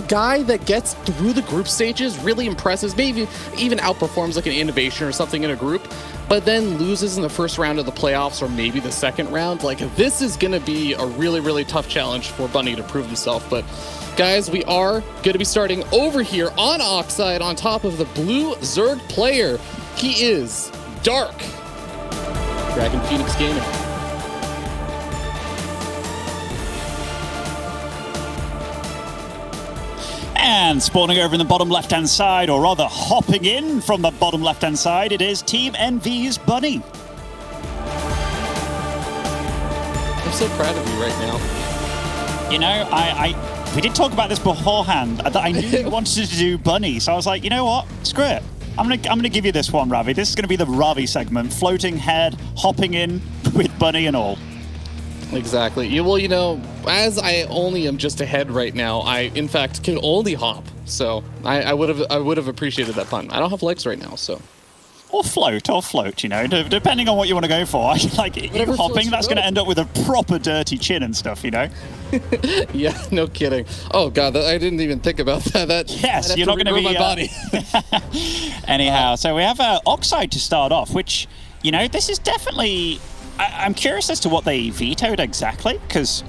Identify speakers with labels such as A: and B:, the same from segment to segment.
A: guy that gets through the group stages, really impresses, maybe even outperforms like an innovation or something in a group, but then loses in the first round of the playoffs or maybe the second round. Like, this is going to be a really, really tough challenge for Bunny to prove himself. But guys, we are going to be starting over here on Oxide on top of the blue Zerg player. He is Dark, Dragon Phoenix Gaming.
B: And spawning over in the bottom left-hand side, or rather hopping in from the bottom left-hand side, it is Team NV's Bunny.
A: I'm so proud of you right now.
B: You know, we did talk about this beforehand, that I knew you wanted to do Bunny, so I was like, you know what, screw it. I'm gonna give you this one, Ravi. This is gonna be the Ravi segment, floating head, hopping in with Bunny and all.
A: Exactly. Well, you know, as I only am just ahead right now, I in fact can only hop. So I would have appreciated that pun. I don't have legs right now, so.
B: Or float, you know, depending on what you want to go for. Like, you hopping, that's going to end up with a proper dirty chin and stuff, you know?
A: Yeah, no kidding. Oh, God, I didn't even think about that.
B: Yes, you're not going to be...
A: my body.
B: Anyhow, so we have Oxide to start off, which, you know, this is definitely... I'm curious as to what they vetoed exactly, because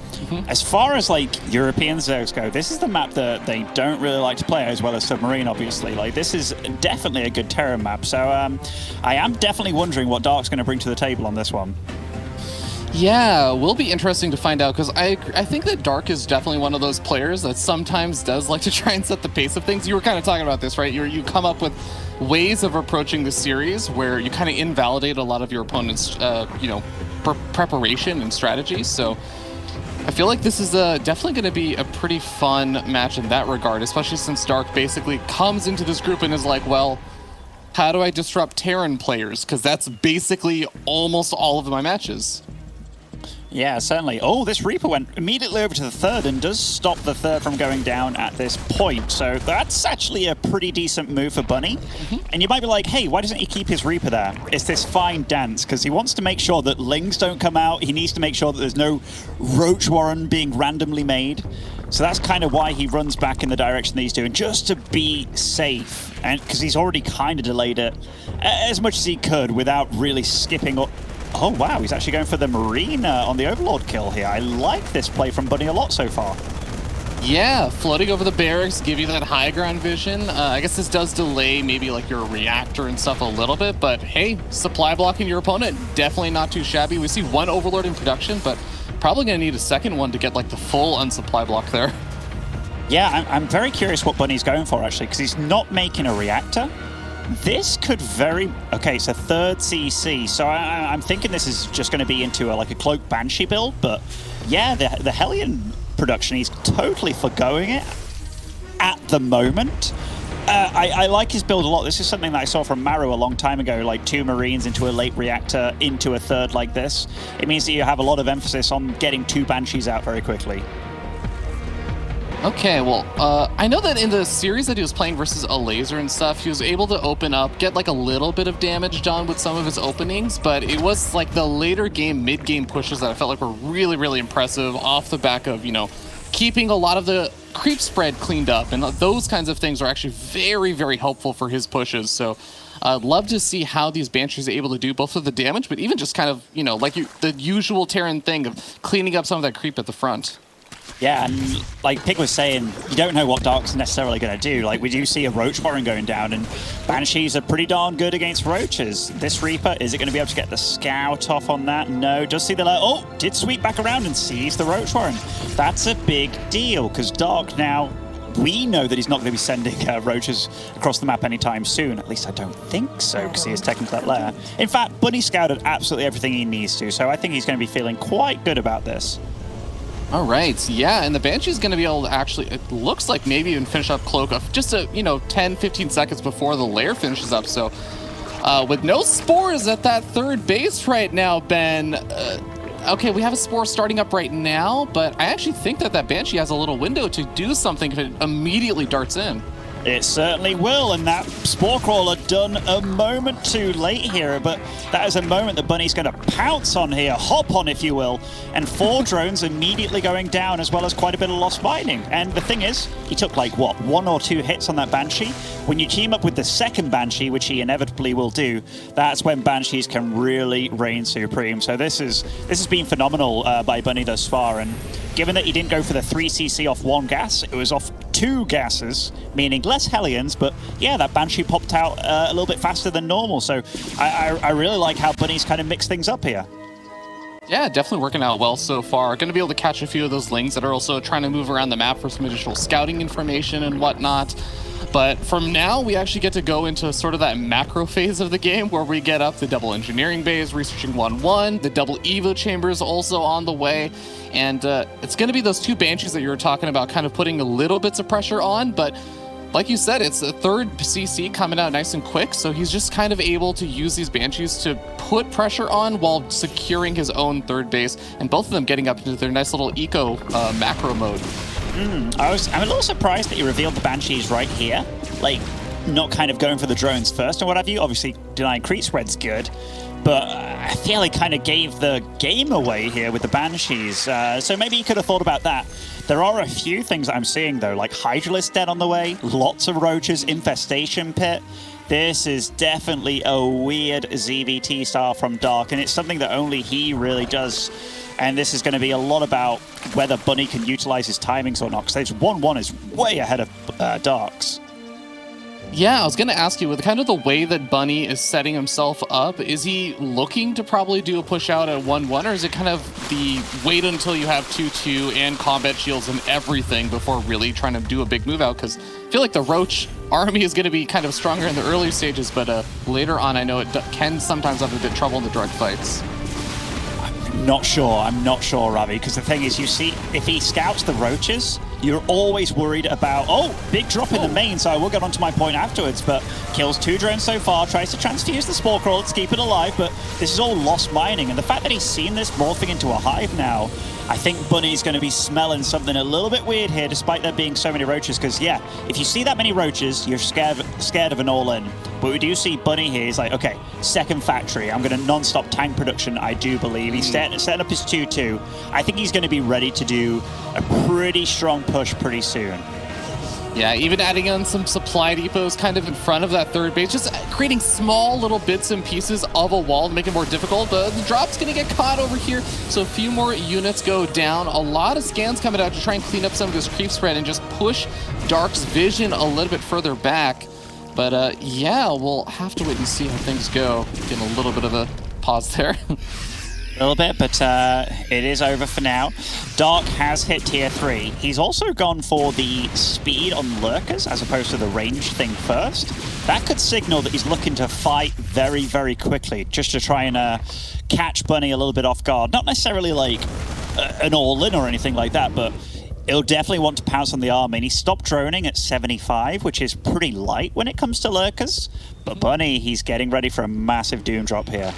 B: as far as like European Zergs go, this is the map that they don't really like to play, as well as Submarine, obviously. Like, this is definitely a good Terra map, so I am definitely wondering what Dark's going to bring to the table on this one.
A: Yeah, will be interesting to find out, because I think that Dark is definitely one of those players that sometimes does like to try and set the pace of things. You were kind of talking about this, right? You come up with ways of approaching the series where you kind of invalidate a lot of your opponent's, you know, preparation and strategy. So I feel like this is definitely going to be a pretty fun match in that regard, especially since Dark basically comes into this group and is like, well, how do I disrupt Terran players? Because that's basically almost all of my matches.
B: Yeah, certainly. Oh, this Reaper went immediately over to the third and does stop the third from going down at this point. So that's actually a pretty decent move for Bunny. And you might be like, hey, why doesn't he keep his Reaper there? It's this fine dance, because he wants to make sure that Lings don't come out. He needs to make sure that there's no Roach Warren being randomly made. So that's kind of why he runs back in the direction that he's doing, just to be safe. And because he's already kind of delayed it as much as he could without really skipping up. Oh, wow, he's actually going for the Marine on the Overlord kill here. I like this play from Bunny a lot so far.
A: Yeah, floating over the barracks, give you that high ground vision. I guess this does delay maybe like your reactor and stuff a little bit, but hey, supply blocking your opponent, definitely not too shabby. We see one Overlord in production, but probably going to need a second one to get like the full unsupply block there.
B: Yeah, I'm very curious what Bunny's going for, actually, because he's not making a reactor. This could very... Okay, it's a third CC, so I'm thinking this is just going to be into like a Cloak Banshee build, but yeah, the Hellion production, he's totally forgoing it at the moment. I like his build a lot. This is something that I saw from Maru a long time ago, like 2 Marines into a late reactor, into a third like this. It means that you have a lot of emphasis on getting 2 Banshees out very quickly.
A: Okay, well, I know that in the series that he was playing versus a laser and stuff, he was able to open up, get like a little bit of damage done with some of his openings, but it was like the later game, mid-game pushes that I felt like were really, really impressive off the back of, you know, keeping a lot of the creep spread cleaned up, and those kinds of things are actually very, very helpful for his pushes. So I'd love to see how these Banshees are able to do both of the damage, but even just kind of, you know, like the usual Terran thing of cleaning up some of that creep at the front.
B: Yeah, and like Pig was saying, you don't know what Dark's necessarily going to do. Like, we do see a Roach Warren going down, and Banshees are pretty darn good against Roaches. This Reaper, is it going to be able to get the Scout off on that? No, does see the... Oh, did sweep back around and seize the Roach Warren. That's a big deal, because Dark now, we know that he's not going to be sending Roaches across the map anytime soon. At least I don't think so, because he is taken to that lair. In fact, Bunny scouted absolutely everything he needs to, so I think he's going to be feeling quite good about this.
A: All right, yeah, and the Banshee's going to be able to actually, it looks like maybe even finish up Cloak of just a, 10-15 seconds before the lair finishes up. So with no spores at that third base right now, Ben, okay, we have a spore starting up right now, but I actually think that Banshee has a little window to do something if it immediately darts in.
B: It certainly will, and that Spore Crawler done a moment too late here, but that is a moment that Bunny's going to pounce on here, hop on if you will, and 4 drones immediately going down, as well as quite a bit of lost mining. And the thing is, he took like, what, 1 or 2 hits on that Banshee? When you team up with the second Banshee, which he inevitably will do, that's when Banshees can really reign supreme. So this has been phenomenal by Bunny thus far, and given that he didn't go for the 3cc off 1 gas, it was off 2 gases, meaning less Hellions, but yeah, that Banshee popped out a little bit faster than normal. So I really like how Bunny's kind of mixed things up here.
A: Yeah, definitely working out well so far. Going to be able to catch a few of those lings that are also trying to move around the map for some additional scouting information and whatnot. But from now, we actually get to go into sort of that macro phase of the game where we get up the double engineering bays, researching 1-1. The double Evo chambers also on the way. And it's going to be those 2 Banshees that you were talking about, kind of putting a little bits of pressure on. But like you said, it's the 3rd CC coming out nice and quick. So he's just kind of able to use these Banshees to put pressure on while securing his own 3rd base. And both of them getting up into their nice little eco macro mode.
B: I'm a little surprised that you revealed the Banshees right here. Like, not kind of going for the drones first or what have you. Obviously, denying creep spread's good. But I feel he kind of gave the game away here with the Banshees. So maybe you could have thought about that. There are a few things that I'm seeing, though, like Hydralisk dead on the way, lots of roaches, Infestation Pit. This is definitely a weird ZVT style from Dark, and it's something that only he really does. And this is going to be a lot about whether Bunny can utilize his timings or not, because 1-1 is way ahead of Dark's.
A: Yeah, I was going to ask you, with kind of the way that Bunny is setting himself up, is he looking to probably do a push out at 1-1, or is it kind of the wait until you have 2-2 and combat shields and everything before really trying to do a big move out? Because I feel like the Roach army is going to be kind of stronger in the early stages, but later on I know it can sometimes have a bit of trouble in the direct fights.
B: I'm not sure, Ravi, because the thing is, you see, if he scouts the Roaches, you're always worried about, oh, big drop in the main, so I will get onto my point afterwards, but kills 2 drones so far, tries to transfuse the Spore Crawler to keep it alive, but this is all lost mining, and the fact that he's seen this morphing into a hive now, I think Bunny's going to be smelling something a little bit weird here, despite there being so many Roaches, because yeah, if you see that many Roaches, you're scared of an all-in. But we do see Bunny here, he's like, okay, second factory, I'm going to non-stop tank production, I do believe. He's setting up his 2-2. I think he's going to be ready to do a pretty strong push pretty soon.
A: Yeah, even adding on some supply depots kind of in front of that 3rd base, just creating small little bits and pieces of a wall to make it more difficult. The drop's going to get caught over here, so a few more units go down. A lot of scans coming out to try and clean up some of this creep spread and just push Dark's vision a little bit further back. But yeah, we'll have to wait and see how things go. Getting a little bit of a pause there.
B: A little bit, but it is over for now. Dark has hit tier 3. He's also gone for the speed on lurkers as opposed to the range thing first. That could signal that he's looking to fight very, very quickly, just to try and catch Bunny a little bit off guard. Not necessarily like an all-in or anything like that, but he'll definitely want to pounce on the army. And he stopped droning at 75, which is pretty light when it comes to lurkers. But Bunny, he's getting ready for a massive doom drop here.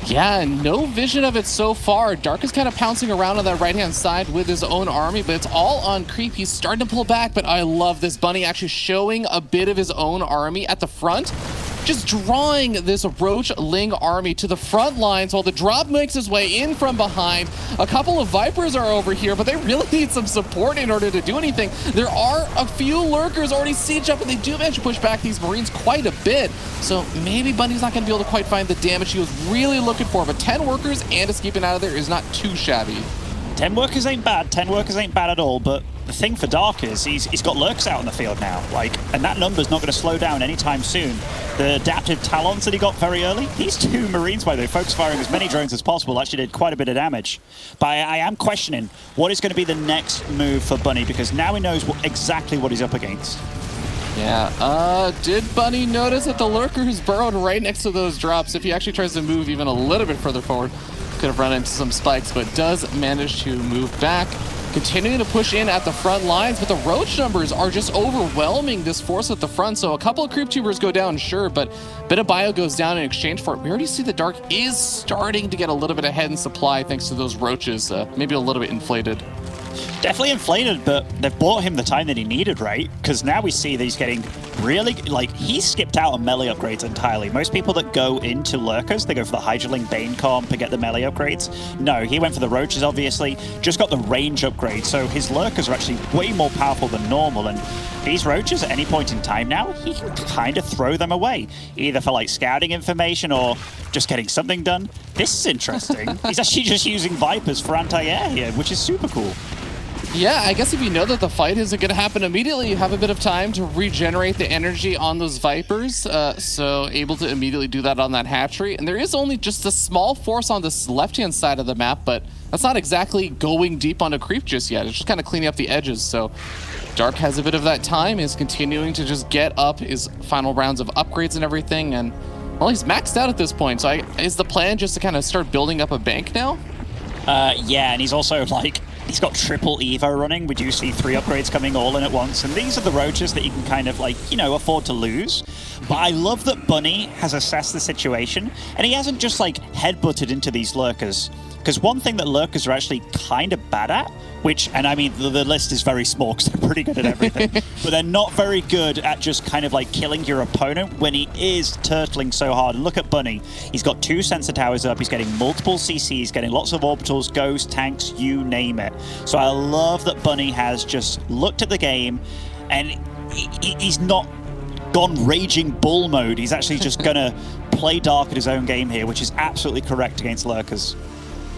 A: Yeah, no vision of it so far. Dark is kind of pouncing around on that right-hand side with his own army, but it's all on creep. He's starting to pull back, but I love this. Bunny actually showing a bit of his own army at the front, just drawing this Roach Ling army to the front lines while the drop makes his way in from behind. A couple of Vipers are over here, but they really need some support in order to do anything. There are a few lurkers already siege up, and they do manage to push back these Marines quite a bit. So maybe Bunny's not going to be able to quite find the damage he was really looking for, but 10 workers and escaping out of there is not too shabby.
B: 10 workers ain't bad. 10 workers ain't bad at all, but the thing for Dark is he's got lurks out on the field now, and that number's not going to slow down anytime soon. The adaptive Talons that he got very early, these 2 Marines, by the way, focus firing as many drones as possible, actually did quite a bit of damage. But I am questioning what is going to be the next move for Bunny, because now he knows exactly what he's up against.
A: Yeah, did Bunny notice that the lurker is burrowed right next to those drops? If he actually tries to move even a little bit further forward, could have run into some spikes, but does manage to move back. Continuing to push in at the front lines, but the Roach numbers are just overwhelming this force at the front. So a couple of creep tubers go down, sure, but a bit of bio goes down in exchange for it. We already see the Dark is starting to get a little bit ahead in supply thanks to those Roaches, maybe a little bit inflated.
B: Definitely inflated, but they've bought him the time that he needed, right? Because now we see that he's getting really, like, he skipped out on melee upgrades entirely. Most people that go into Lurkers, they go for the Hydraling Bane comp and get the melee upgrades. No, he went for the Roaches, obviously, just got the range upgrade, so his Lurkers are actually way more powerful than normal, and these Roaches at any point in time now, he can kind of throw them away, either for, like, scouting information or just getting something done. This is interesting. He's actually just using Vipers for anti-air here, which is super cool.
A: Yeah, I guess if you know that the fight isn't going to happen immediately, you have a bit of time to regenerate the energy on those Vipers, so able to immediately do that on that hatchery. And there is only just a small force on this left-hand side of the map, but that's not exactly going deep on a creep just yet. It's just kind of cleaning up the edges, so Dark has a bit of that time, is continuing to just get up his final rounds of upgrades and everything, and, well, he's maxed out at this point, so is the plan just to kind of start building up a bank now?
B: Yeah, and he's also, like, he's got triple Evo running. We do see 3 upgrades coming all in at once, and these are the Roaches that you can kind of, like, you know, afford to lose. But I love that Bunny has assessed the situation, and he hasn't just, like, headbutted into these Lurkers. Because one thing that Lurkers are actually kind of bad at, which, and I mean, the list is very small because they're pretty good at everything, but they're not very good at just kind of like killing your opponent when he is turtling so hard. And look at Bunny. He's got 2 sensor towers up, he's getting multiple CCs, getting lots of orbitals, ghosts, tanks, you name it. So I love that Bunny has just looked at the game and he's not gone raging bull mode. He's actually just gonna play Dark at his own game here, which is absolutely correct against Lurkers.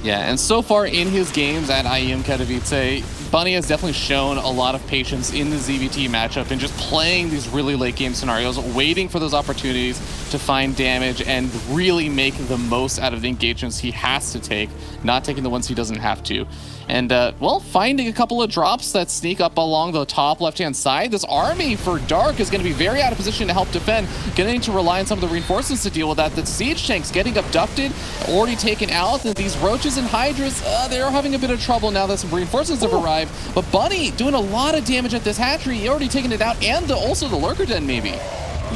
A: Yeah, and so far in his games at IEM Katowice, Bunny has definitely shown a lot of patience in the ZVT matchup and just playing these really late game scenarios, waiting for those opportunities to find damage and really make the most out of the engagements he has to take, not taking the ones he doesn't have to. And, well, finding a couple of drops that sneak up along the top left-hand side. This army for Dark is going to be very out of position to help defend, getting to rely on some of the reinforcements to deal with that. The siege tanks getting abducted, already taken out. And these Roaches and Hydras, they're having a bit of trouble now that some reinforcements have arrived. But Bunny doing a lot of damage at this hatchery. He already taken it out, and also the Lurker Den, maybe.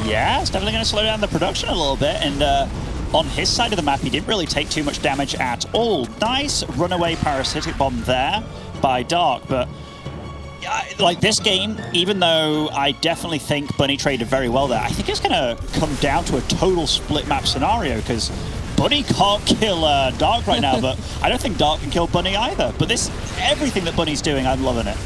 B: Yeah, it's definitely going to slow down the production a little bit, and on his side of the map, he didn't really take too much damage at all. Nice runaway parasitic bomb there by Dark, but like this game, even though I definitely think Bunny traded very well there, I think it's going to come down to a total split map scenario, because Bunny can't kill Dark right now, but I don't think Dark can kill Bunny either. But everything that Bunny's doing, I'm loving it.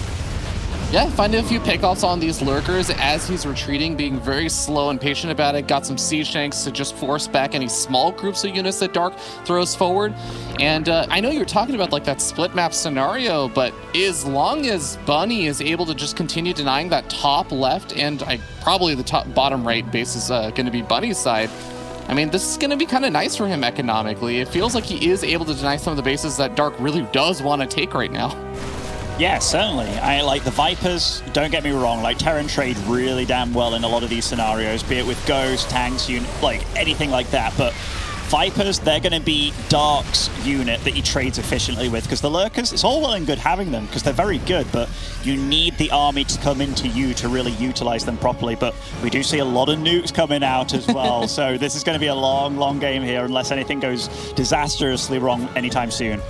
A: Yeah, finding a few pickoffs on these Lurkers as he's retreating, being very slow and patient about it. Got some siege tanks to just force back any small groups of units that Dark throws forward. And I know you're talking about like that split map scenario, but as long as Bunny is able to just continue denying that top left and probably the bottom right base is going to be Bunny's side, I mean, this is going to be kind of nice for him economically. It feels like he is able to deny some of the bases that Dark really does want to take right now.
B: Yeah, certainly. I like the Vipers, don't get me wrong, like Terran trade really damn well in a lot of these scenarios, be it with ghosts, tanks, like anything like that, but Vipers, they're going to be Dark's unit that he trades efficiently with, because the Lurkers, it's all well and good having them, because they're very good, but you need the army to come into you to really utilize them properly, but we do see a lot of nukes coming out as well, so this is going to be a long, long game here, unless anything goes disastrously wrong anytime soon.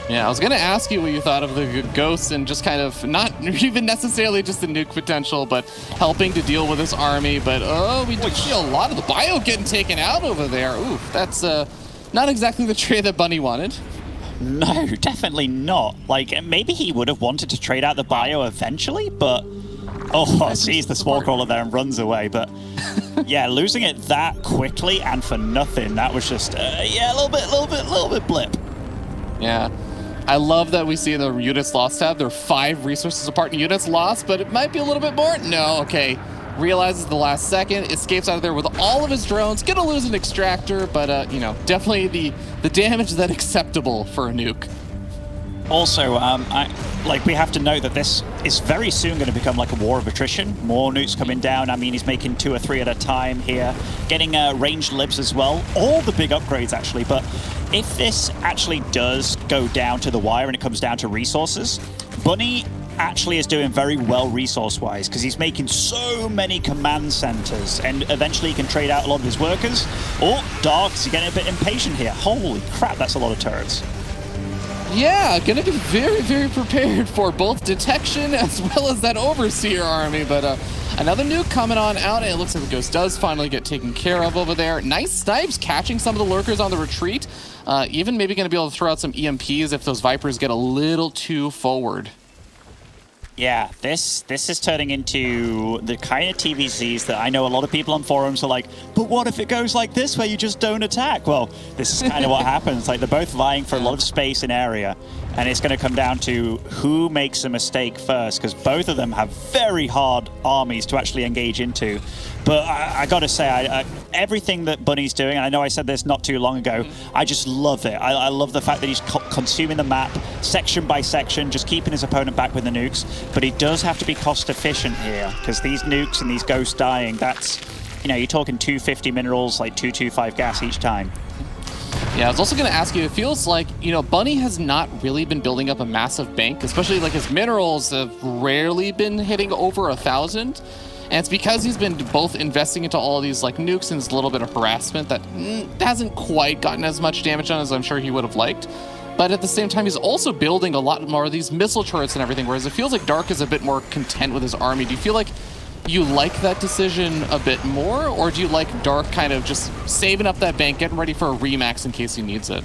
A: Yeah, I was going to ask you what you thought of the ghosts and just kind of not even necessarily just the nuke potential, but helping to deal with this army. But, we did see a lot of the bio getting taken out over there. Ooh, that's not exactly the trade that Bunny wanted.
B: No, definitely not. Like, maybe he would have wanted to trade out the bio eventually, but... Oh, sees the Spore Crawler there and runs away. But, yeah, losing it that quickly and for nothing, that was just, yeah, a little bit blip.
A: Yeah. I love that we see in the units lost tab, there are 5 resources apart in units lost, but it might be a little bit more. No, okay. Realizes the last second, escapes out of there with all of his drones, gonna lose an extractor, but, you know, definitely the damage that's acceptable for a nuke.
B: Also, we have to note that this is very soon going to become like a war of attrition. More nukes coming down. I mean, he's making 2 or 3 at a time here. Getting ranged libs as well. All the big upgrades, actually. But if this actually does go down to the wire and it comes down to resources, Bunny actually is doing very well resource-wise, because he's making so many command centers, and eventually he can trade out a lot of his workers. Oh, Dark is getting a bit impatient here. Holy crap, that's a lot of turrets.
A: Yeah, gonna be very, very prepared for both detection as well as that Overseer army, but another nuke coming on out, and it looks like the Ghost does finally get taken care of over there. Nice snipes catching some of the lurkers on the retreat. Even maybe gonna be able to throw out some EMPs if those Vipers get a little too forward.
B: Yeah, this is turning into the kind of TVCs that I know a lot of people on forums are like, but what if it goes like this where you just don't attack? Well, this is kind of what happens. Like, they're both vying for a lot of space and area, and it's going to come down to who makes a mistake first, because both of them have very hard armies to actually engage into. But I got to say, everything that Bunny's doing, and I know I said this not too long ago, I just love it. I love the fact that he's consuming the map section by section, just keeping his opponent back with the nukes. But he does have to be cost efficient here, because these nukes and these ghosts dying, that's, you know, you're talking 250 minerals, like 225 gas each time.
A: Yeah, I was also going to ask you, it feels like, you know, Bunny has not really been building up a massive bank, especially like his minerals have rarely been hitting over 1,000. And it's because he's been both investing into all of these like nukes and this little bit of harassment that hasn't quite gotten as much damage done as I'm sure he would have liked. But at the same time, he's also building a lot more of these missile turrets and everything, whereas it feels like Dark is a bit more content with his army. Do you feel like you like that decision a bit more, or do you like Dark kind of just saving up that bank, getting ready for a remax in case he needs it?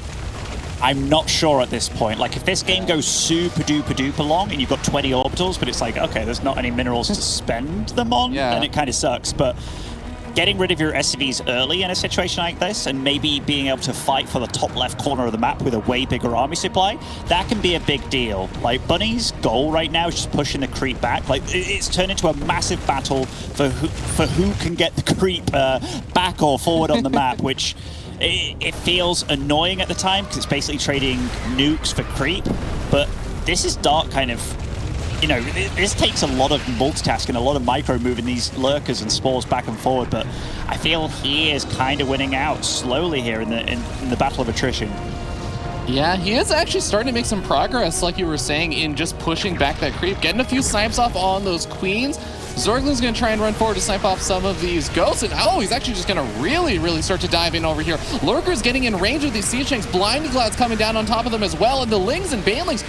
B: I'm not sure at this point. Like, if this game goes super duper duper long and you've got 20 orbitals, but it's like, okay, there's not any minerals to spend them on, then it kind of sucks. But getting rid of your SCVs early in a situation like this, and maybe being able to fight for the top left corner of the map with a way bigger army supply, that can be a big deal. Like, Bunny's goal right now is just pushing the creep back. Like, it's turned into a massive battle for who can get the creep back or forward on the map, which it feels annoying at the time because it's basically trading nukes for creep. But this is Dark kind of, you know, this takes a lot of multitasking, a lot of micro moving these lurkers and spores back and forward, but I feel he is kind of winning out slowly here in the battle of attrition.
A: Yeah, he is actually starting to make some progress, like you were saying, in just pushing back that creep, getting a few snipes off on those queens. Zorglin's going to try and run forward to snipe off some of these ghosts, and oh, he's actually just going to really start to dive in over here. Lurker's getting in range of these Siege Tanks, Blinding Clouds coming down on top of them as well, and the Lings and Banelings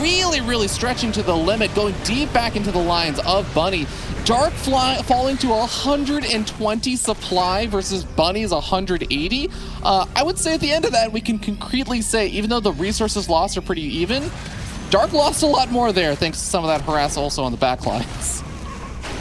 A: really stretching to the limit, going deep back into the lines of Bunny. Dark falling to 120 supply versus Bunny's 180. I would say at the end of that, we can concretely say, even though the resources lost are pretty even, Dark lost a lot more there, thanks to some of that harass also on the back lines.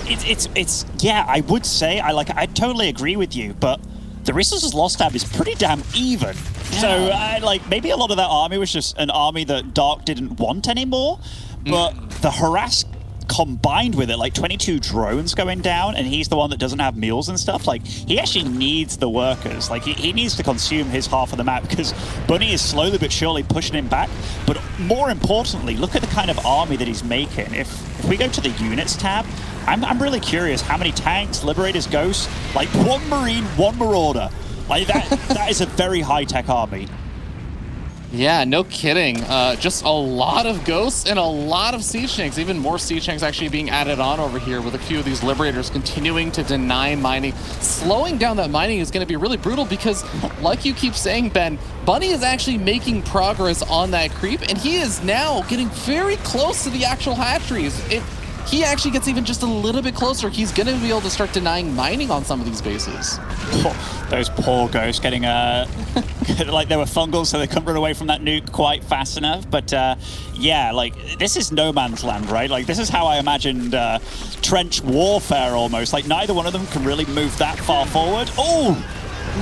B: It's yeah, I would say I totally agree with you, but the resources lost tab is pretty damn even. Yeah. So like, maybe a lot of that army was just an army that Dark didn't want anymore, but the harass combined with it, like 22 drones going down, and he's the one that doesn't have mules and stuff. Like, he actually needs the workers. Like, he needs to consume his half of the map, because Bunny is slowly but surely pushing him back. But more importantly, look at the kind of army that he's making. If we go to the units tab, I'm really curious how many tanks, liberators, ghosts, like 1 marine, 1 marauder. Like, that is a very high-tech army.
A: Yeah, no kidding. Just a lot of ghosts and a lot of siege tanks. Even more siege tanks actually being added on over here, with a few of these liberators continuing to deny mining. Slowing down that mining is going to be really brutal because, like you keep saying, Ben, Bunny is actually making progress on that creep, and he is now getting very close to the actual hatcheries. If he actually gets even just a little bit closer, he's going to be able to start denying mining on some of these bases.
B: Oh, those poor ghosts getting like they were fungal, so they couldn't run away from that nuke quite fast enough. But yeah, like, this is no man's land, right? Like, this is how I imagined trench warfare almost. Like, neither one of them can really move that far forward. Oh,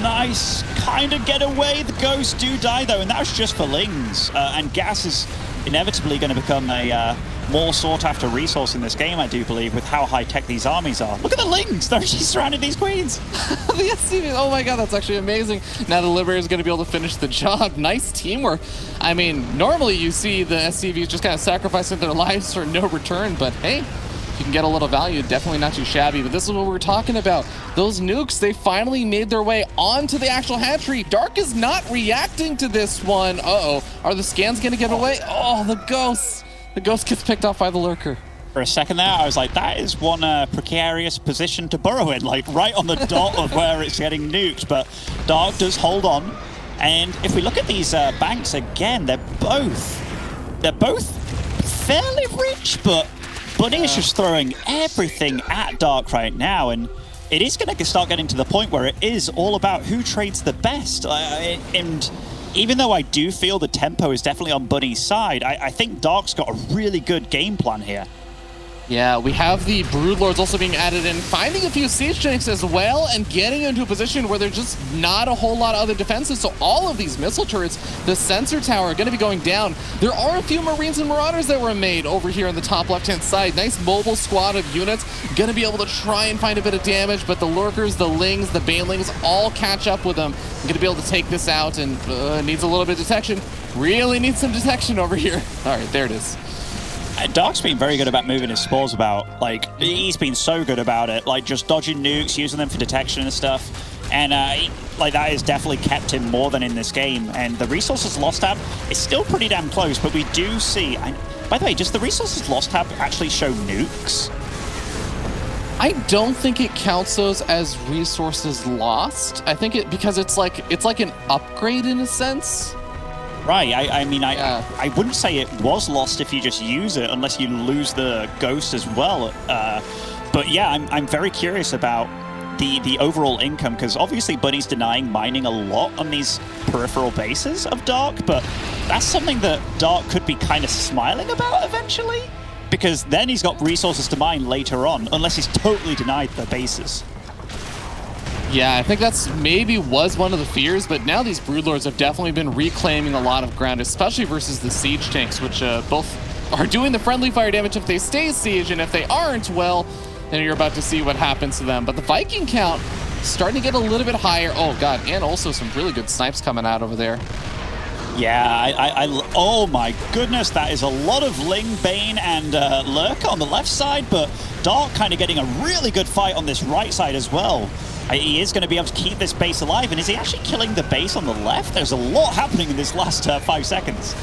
B: nice kind of get away. The ghosts do die though, and that's just for Lings. And gas is inevitably going to become a more sought after resource in this game, I do believe, with how high tech these armies are. Look at the Lings! They're actually surrounding these queens!
A: The SCV, oh my god, that's actually amazing. Now the Liberator is going to be able to finish the job. Nice teamwork. I mean, normally you see the SCVs just kind of sacrificing their lives for no return, but hey, if you can get a little value, definitely not too shabby. But this is what we're talking about. Those nukes, they finally made their way onto the actual hatchery. Dark is not reacting to this one. Uh-oh. Are the scans going to get away? Oh, the ghosts. The ghost gets picked off by the lurker.
B: For a second there, I was like, that is one precarious position to burrow in, like right on the dot of where it's getting nuked. But Dark does hold on. And if we look at these banks again, they're both they're both fairly rich, but Bunny is just throwing everything at Dark right now, and it is going to start getting to the point where it is all about who trades the best. And even though I do feel the tempo is definitely on Bunny's side, I think Dark's got a really good game plan here.
A: Yeah, we have the Broodlords also being added in, finding a few Siege Tanks as well, and getting into a position where there's just not a whole lot of other defenses. So all of these missile turrets, the sensor tower, are going to be going down. There are a few Marines and Marauders that were made over here on the top left-hand side. Nice mobile squad of units, going to be able to try and find a bit of damage, but the Lurkers, the Lings, the Banelings all catch up with them. Going to be able to take this out, and needs a little bit of detection. Really needs some detection over here. All right, there it is.
B: Dark's been very good about moving his spores about. Like, he's been so good about it. Like, just dodging nukes, using them for detection and stuff. And, like, that has definitely kept him more than in this game. And the Resources Lost tab is still pretty damn close, but we do see... by the way, does the Resources Lost tab actually show nukes?
A: I don't think it counts those as resources lost. I think because it's like an upgrade in a sense.
B: Right, I mean, I wouldn't say it was lost if you just use it, unless you lose the ghost as well. But yeah, I'm very curious about the overall income, because obviously Bunny's denying mining a lot on these peripheral bases of Dark, but that's something that Dark could be kind of smiling about eventually, because then he's got resources to mine later on, unless he's totally denied the bases.
A: Yeah, I think that's maybe was one of the fears, but now these Broodlords have definitely been reclaiming a lot of ground, especially versus the Siege Tanks, which both are doing the friendly fire damage if they stay siege, and if they aren't, well, then you're about to see what happens to them. But the Viking count starting to get a little bit higher. Oh, God, and also some really good snipes coming out over there.
B: Yeah, oh my goodness, that is a lot of Ling, Bane, and Lurker on the left side, but Dark kind of getting a really good fight on this right side as well. He is going to be able to keep this base alive, and is he actually killing the base on the left? There's a lot happening in this last 5 seconds.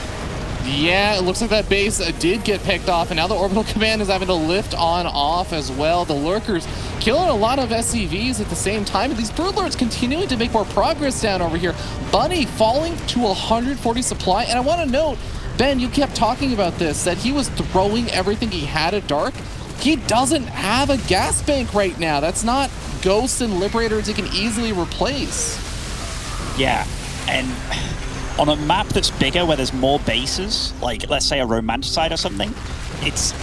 A: Yeah, it looks like that base did get picked off, and now the Orbital Command is having to lift on off as well. The Lurkers killing a lot of SCVs at the same time, and these Broodlords continuing to make more progress down over here. Bunny falling to 140 supply, and I want to note, Ben, you kept talking about this, that he was throwing everything he had at Dark. He doesn't have a gas bank right now. That's not Ghosts and Liberators he can easily replace.
B: Yeah, and on a map that's bigger where there's more bases, like let's say a Romanticide or something, it's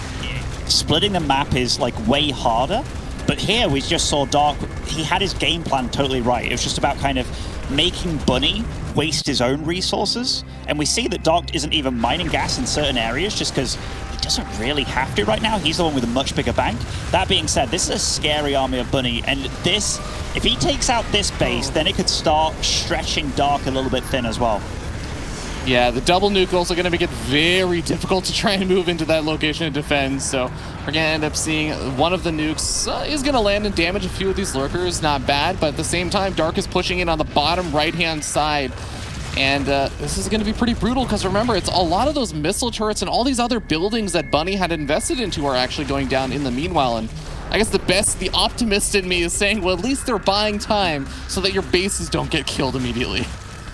B: splitting the map is like way harder. But here we just saw Dark, he had his game plan totally right. It was just about kind of making Bunny waste his own resources. And we see that Dark isn't even mining gas in certain areas just because he doesn't really have to right now. He's the one with a much bigger bank. That being said, this is a scary army of Bunny, and this, if he takes out this base, then it could start stretching Dark a little bit thin as well.
A: Yeah, the double nuke also going to make it very difficult to try and move into that location and defend, so we're going to end up seeing one of the nukes is going to land and damage a few of these Lurkers. Not bad, but at the same time, Dark is pushing in on the bottom right-hand side. And this is going to be pretty brutal, because remember, it's a lot of those missile turrets and all these other buildings that Bunny had invested into are actually going down in the meanwhile. And I guess the optimist in me is saying, well, at least they're buying time so that your bases don't get killed immediately.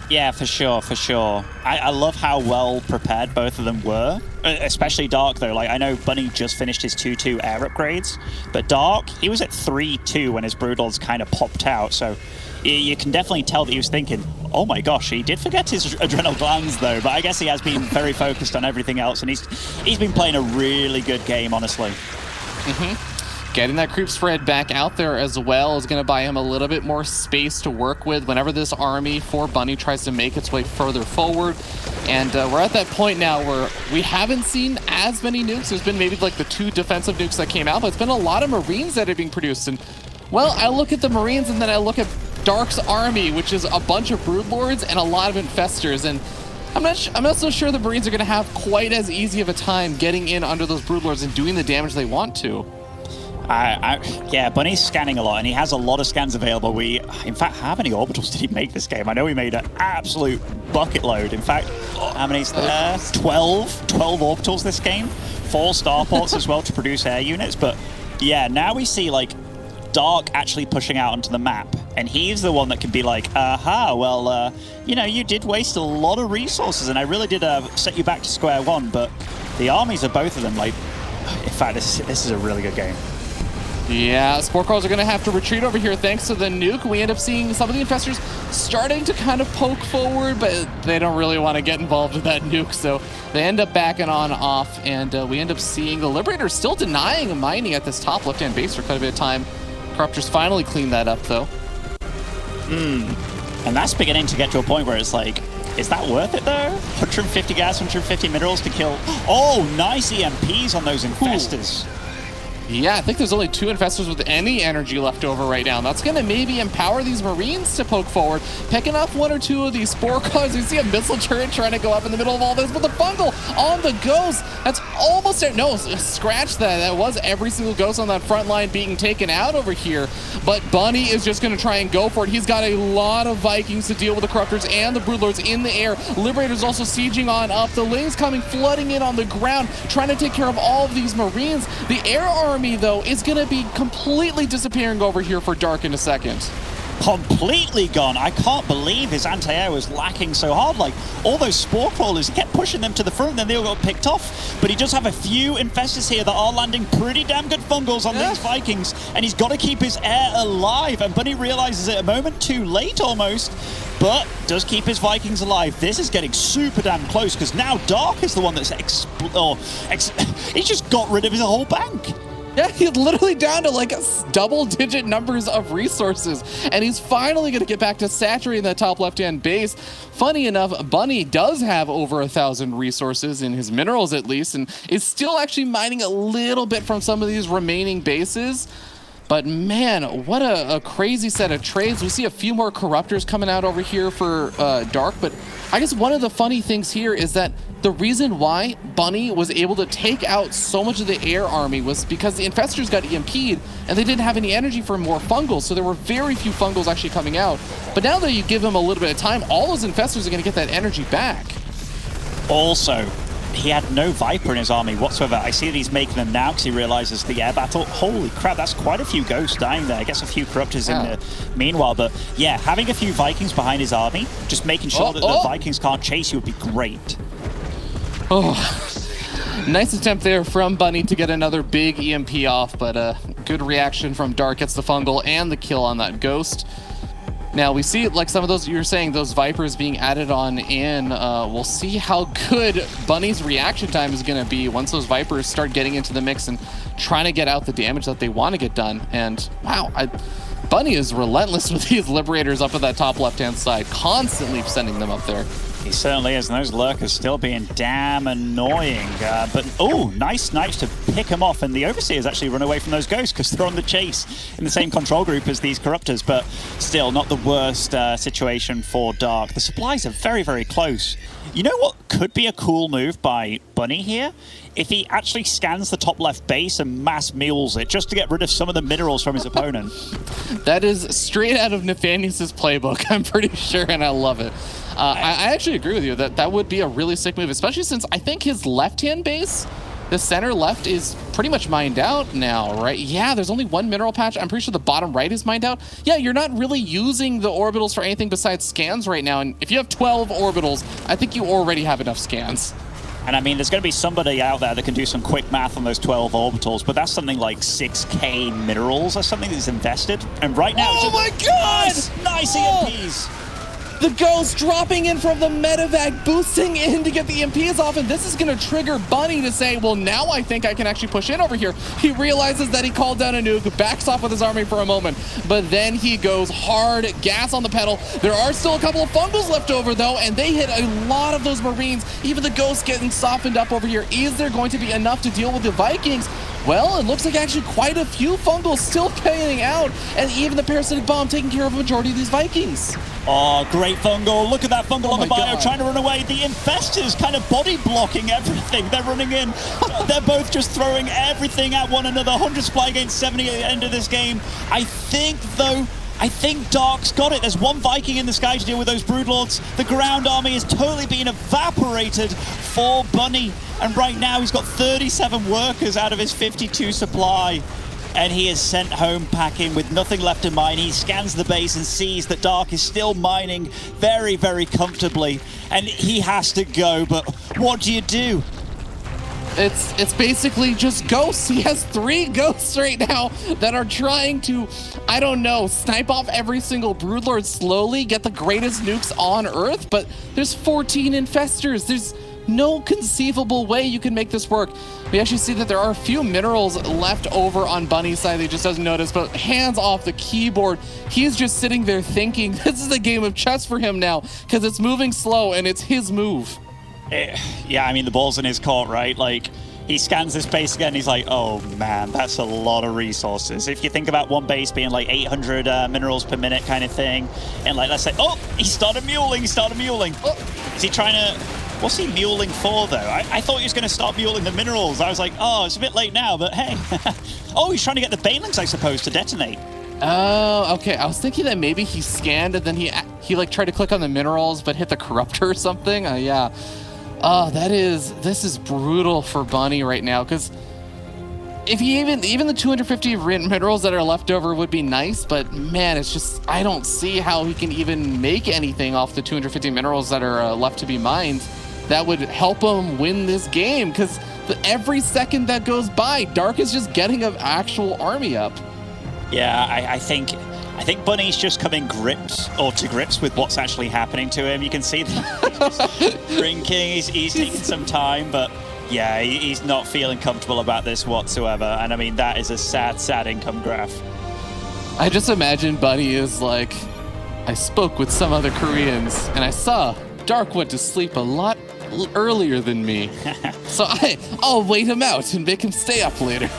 B: Yeah, for sure, for sure. I love how well prepared both of them were, especially Dark, though. Like, I know Bunny just finished his 2-2 air upgrades, but Dark, he was at 3-2 when his Broodlords kind of popped out, so you can definitely tell that he was thinking, oh my gosh, he did forget his adrenal glands, though, but I guess he has been very focused on everything else, and he's been playing a really good game, honestly.
A: Mm-hmm. Getting that creep spread back out there as well is going to buy him a little bit more space to work with whenever this army for Bunny tries to make its way further forward. And we're at that point now where we haven't seen as many nukes. There's been maybe like the 2 defensive nukes that came out, but it's been a lot of Marines that are being produced. And, well, I look at the Marines and then I look at Dark's army, which is a bunch of Broodlords and a lot of Infestors. And I'm not so sure the Marines are going to have quite as easy of a time getting in under those Broodlords and doing the damage they want to.
B: Yeah, Bunny's scanning a lot, and he has a lot of scans available. In fact, how many orbitals did he make this game? I know he made an absolute bucket load. In fact, how many is there? 12 orbitals this game. 4 starports as well to produce air units. But yeah, now we see, like, Dark actually pushing out onto the map. And he's the one that can be like, aha, well, you know, you did waste a lot of resources, and I really did set you back to square one, but the armies of both of them, like, in fact, this is a really good game.
A: Yeah, Spore Crawlers are going to have to retreat over here thanks to the nuke. We end up seeing some of the Infestors starting to kind of poke forward, but they don't really want to get involved with that nuke, so they end up backing on off, and we end up seeing the Liberators still denying mining at this top left-hand base for quite a bit of time. Corruptors finally clean that up, though.
B: And that's beginning to get to a point where it's like, is that worth it, though? 150 gas, 150 minerals to kill. Oh, nice EMPs on those Infestors.
A: Yeah, I think there's only 2 Infestors with any energy left over right now. And that's going to maybe empower these Marines to poke forward, picking up 1 or 2 of these Spore Crawlers. You see a missile turret trying to go up in the middle of all this, but the Fungal on the Ghost, that's almost there. No, scratch that. That was every single Ghost on that front line being taken out over here. But Bunny is just going to try and go for it. He's got a lot of Vikings to deal with the Corruptors and the Broodlords in the air. Liberators also sieging on up. The Lings coming, flooding in on the ground, trying to take care of all of these Marines. The air army, though, is going to be completely disappearing over here for Dark in a second.
B: Completely gone. I can't believe his anti-air was lacking so hard. Like, all those Spore Crawlers, he kept pushing them to the front, then they all got picked off. But he does have a few Infestors here that are landing pretty damn good Fungals on these Vikings, and he's got to keep his air alive. And Bunny realizes it a moment too late almost, but does keep his Vikings alive. This is getting super damn close, because now Dark is the one that's he just got rid of his whole bank.
A: Yeah, he's literally down to like double-digit numbers of resources, and he's finally going to get back to saturating that top left-hand base. Funny enough, Bunny does have over 1,000 resources in his minerals at least, and is still actually mining a little bit from some of these remaining bases. But man, what a crazy set of trades. We see a few more Corruptors coming out over here for Dark, but I guess one of the funny things here is that the reason why Bunny was able to take out so much of the air army was because the Infestors got EMP'd and they didn't have any energy for more Fungals, so there were very few Fungals actually coming out. But now that you give them a little bit of time, all those Infestors are going to get that energy back.
B: Also, he had no Viper in his army whatsoever. I see that he's making them now because he realizes the air battle. Holy crap, that's quite a few Ghosts dying there. I guess a few Corruptors in the meanwhile. But yeah, having a few Vikings behind his army, just making sure that the Vikings can't chase you would be great.
A: Oh, nice attempt there from Bunny to get another big EMP off, but good reaction from Dark. Gets the Fungal and the kill on that Ghost. Now we see, like some of those, you're saying, those Vipers being added on in. We'll see how good Bunny's reaction time is going to be once those Vipers start getting into the mix and trying to get out the damage that they want to get done. And wow, Bunny is relentless with these Liberators up at that top left-hand side, constantly sending them up there.
B: He certainly is, and those Lurkers still being damn annoying. But, oh, nice snipes to pick him off, and the Overseers actually run away from those Ghosts because they're on the chase in the same control group as these Corruptors, but still not the worst situation for Dark. The supplies are very, very close. You know what could be a cool move by Bunny here? If he actually scans the top left base and mass mules it just to get rid of some of the minerals from his opponent.
A: That is straight out of Nathanius' playbook, I'm pretty sure, and I love it. I actually agree with you that that would be a really sick move, especially since I think his left-hand base, the center left, is pretty much mined out now, right? Yeah, there's only 1 mineral patch. I'm pretty sure the bottom right is mined out. Yeah, you're not really using the orbitals for anything besides scans right now, and if you have 12 orbitals, I think you already have enough scans.
B: And I mean, there's going to be somebody out there that can do some quick math on those 12 orbitals, but that's something like 6k minerals or something that's invested. And right now,
A: oh my god!
B: Nice EMPs!
A: The Ghost dropping in from the medevac, boosting in to get the EMPs off, and this is going to trigger Bunny to say, well, now I think I can actually push in over here. He realizes that he called down a nuke, backs off with his army for a moment, but then he goes hard, gas on the pedal. There are still a couple of Fungals left over, though, and they hit a lot of those Marines. Even the Ghost getting softened up over here. Is there going to be enough to deal with the Vikings? Well, it looks like actually quite a few Fungals still paying out, and even the Parasitic Bomb taking care of a majority of these Vikings.
B: Oh, great Fungal. Look at that Fungal on the bio trying to run away. The Infestors kind of body blocking everything. They're running in. They're both just throwing everything at one another. 100 supply against 70 at the end of this game. I think, though, Dark's got it. There's 1 Viking in the sky to deal with those Broodlords. The ground army is totally being evaporated for Bunny. And right now he's got 37 workers out of his 52 supply. and he is sent home packing with nothing left to mine. He scans the base and sees that Dark is still mining very, very comfortably, and he has to go, but what do you do?
A: It's basically just ghosts. He has 3 ghosts right now that are trying to, I don't know, snipe off every single Broodlord slowly, get the greatest nukes on Earth, but there's 14 infestors. There's no conceivable way you can make this work. We actually see that there are a few minerals left over on Bunny's side that he just doesn't notice, but hands off the keyboard. He's just sitting there thinking, this is a game of chess for him now, because it's moving slow and it's his move.
B: Yeah, I mean, the ball's in his court, right? Like, he scans this base again, he's like, oh man, that's a lot of resources. If you think about one base being like 800 minerals per minute kind of thing, and like, let's say, oh, he started muling. Oh, is he trying to, what's he muling for though? I thought he was going to start muling the minerals. I was like, oh, it's a bit late now, but hey. Oh, he's trying to get the banelings, I suppose, to detonate.
A: Oh, okay. I was thinking that maybe he scanned and then he like tried to click on the minerals but hit the corruptor or something. Yeah. Oh, this is brutal for Bunny right now, because if he even the 250 minerals that are left over would be nice, but man, it's just, I don't see how he can even make anything off the 250 minerals that are left to be mined that would help him win this game, because every second that goes by, Dark is just getting an actual army up.
B: Yeah, I think Bunny's just coming to grips with what's actually happening to him. You can see that he's drinking, he's taking some time, but yeah, he's not feeling comfortable about this whatsoever. And I mean, that is a sad, sad income graph.
A: I just imagine Bunny is like, I spoke with some other Koreans and I saw Dark went to sleep a lot earlier than me. So I'll wait him out and make him stay up later.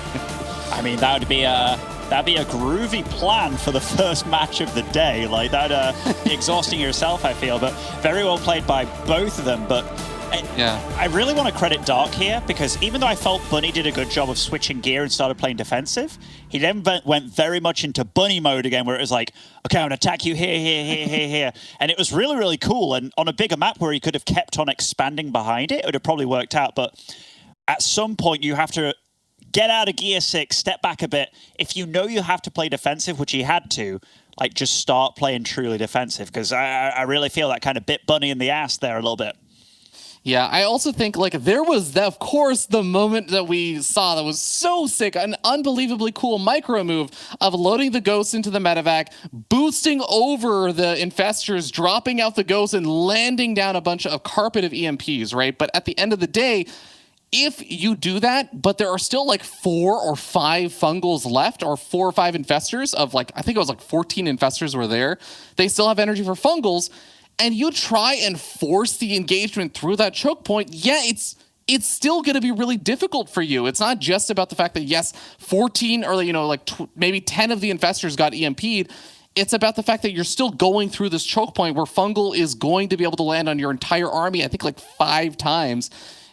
B: I mean, that'd be a groovy plan for the first match of the day. Like, that'd be exhausting yourself, I feel, but very well played by both of them. But
A: yeah, I
B: really want to credit Dark here, because even though I felt Bunny did a good job of switching gear and started playing defensive, he then went very much into Bunny mode again, where it was like, okay, I'm going to attack you here. And it was really, really cool. And on a bigger map where he could have kept on expanding behind it, it would have probably worked out. But at some point, you have to get out of gear 6, step back a bit. If you know you have to play defensive, which he had to, like, just start playing truly defensive, because I really feel that kind of bit Bunny in the ass there a little bit.
A: Yeah, I also think, like, there was, of course, the moment that we saw that was so sick, an unbelievably cool micro move of loading the ghosts into the medevac, boosting over the infestors, dropping out the ghosts, and landing down a bunch of carpet of EMPs, right? But at the end of the day, if you do that, but there are still like 4 or 5 fungals left, or 4 or 5 infestors of, like, I think it was like 14 infestors were there, they still have energy for fungals, and you try and force the engagement through that choke point, yeah, it's still going to be really difficult for you. It's not just about the fact that, yes, 14 or, maybe 10 of the infestors got EMP'd. It's about the fact that you're still going through this choke point where fungal is going to be able to land on your entire army, I think like 5 times.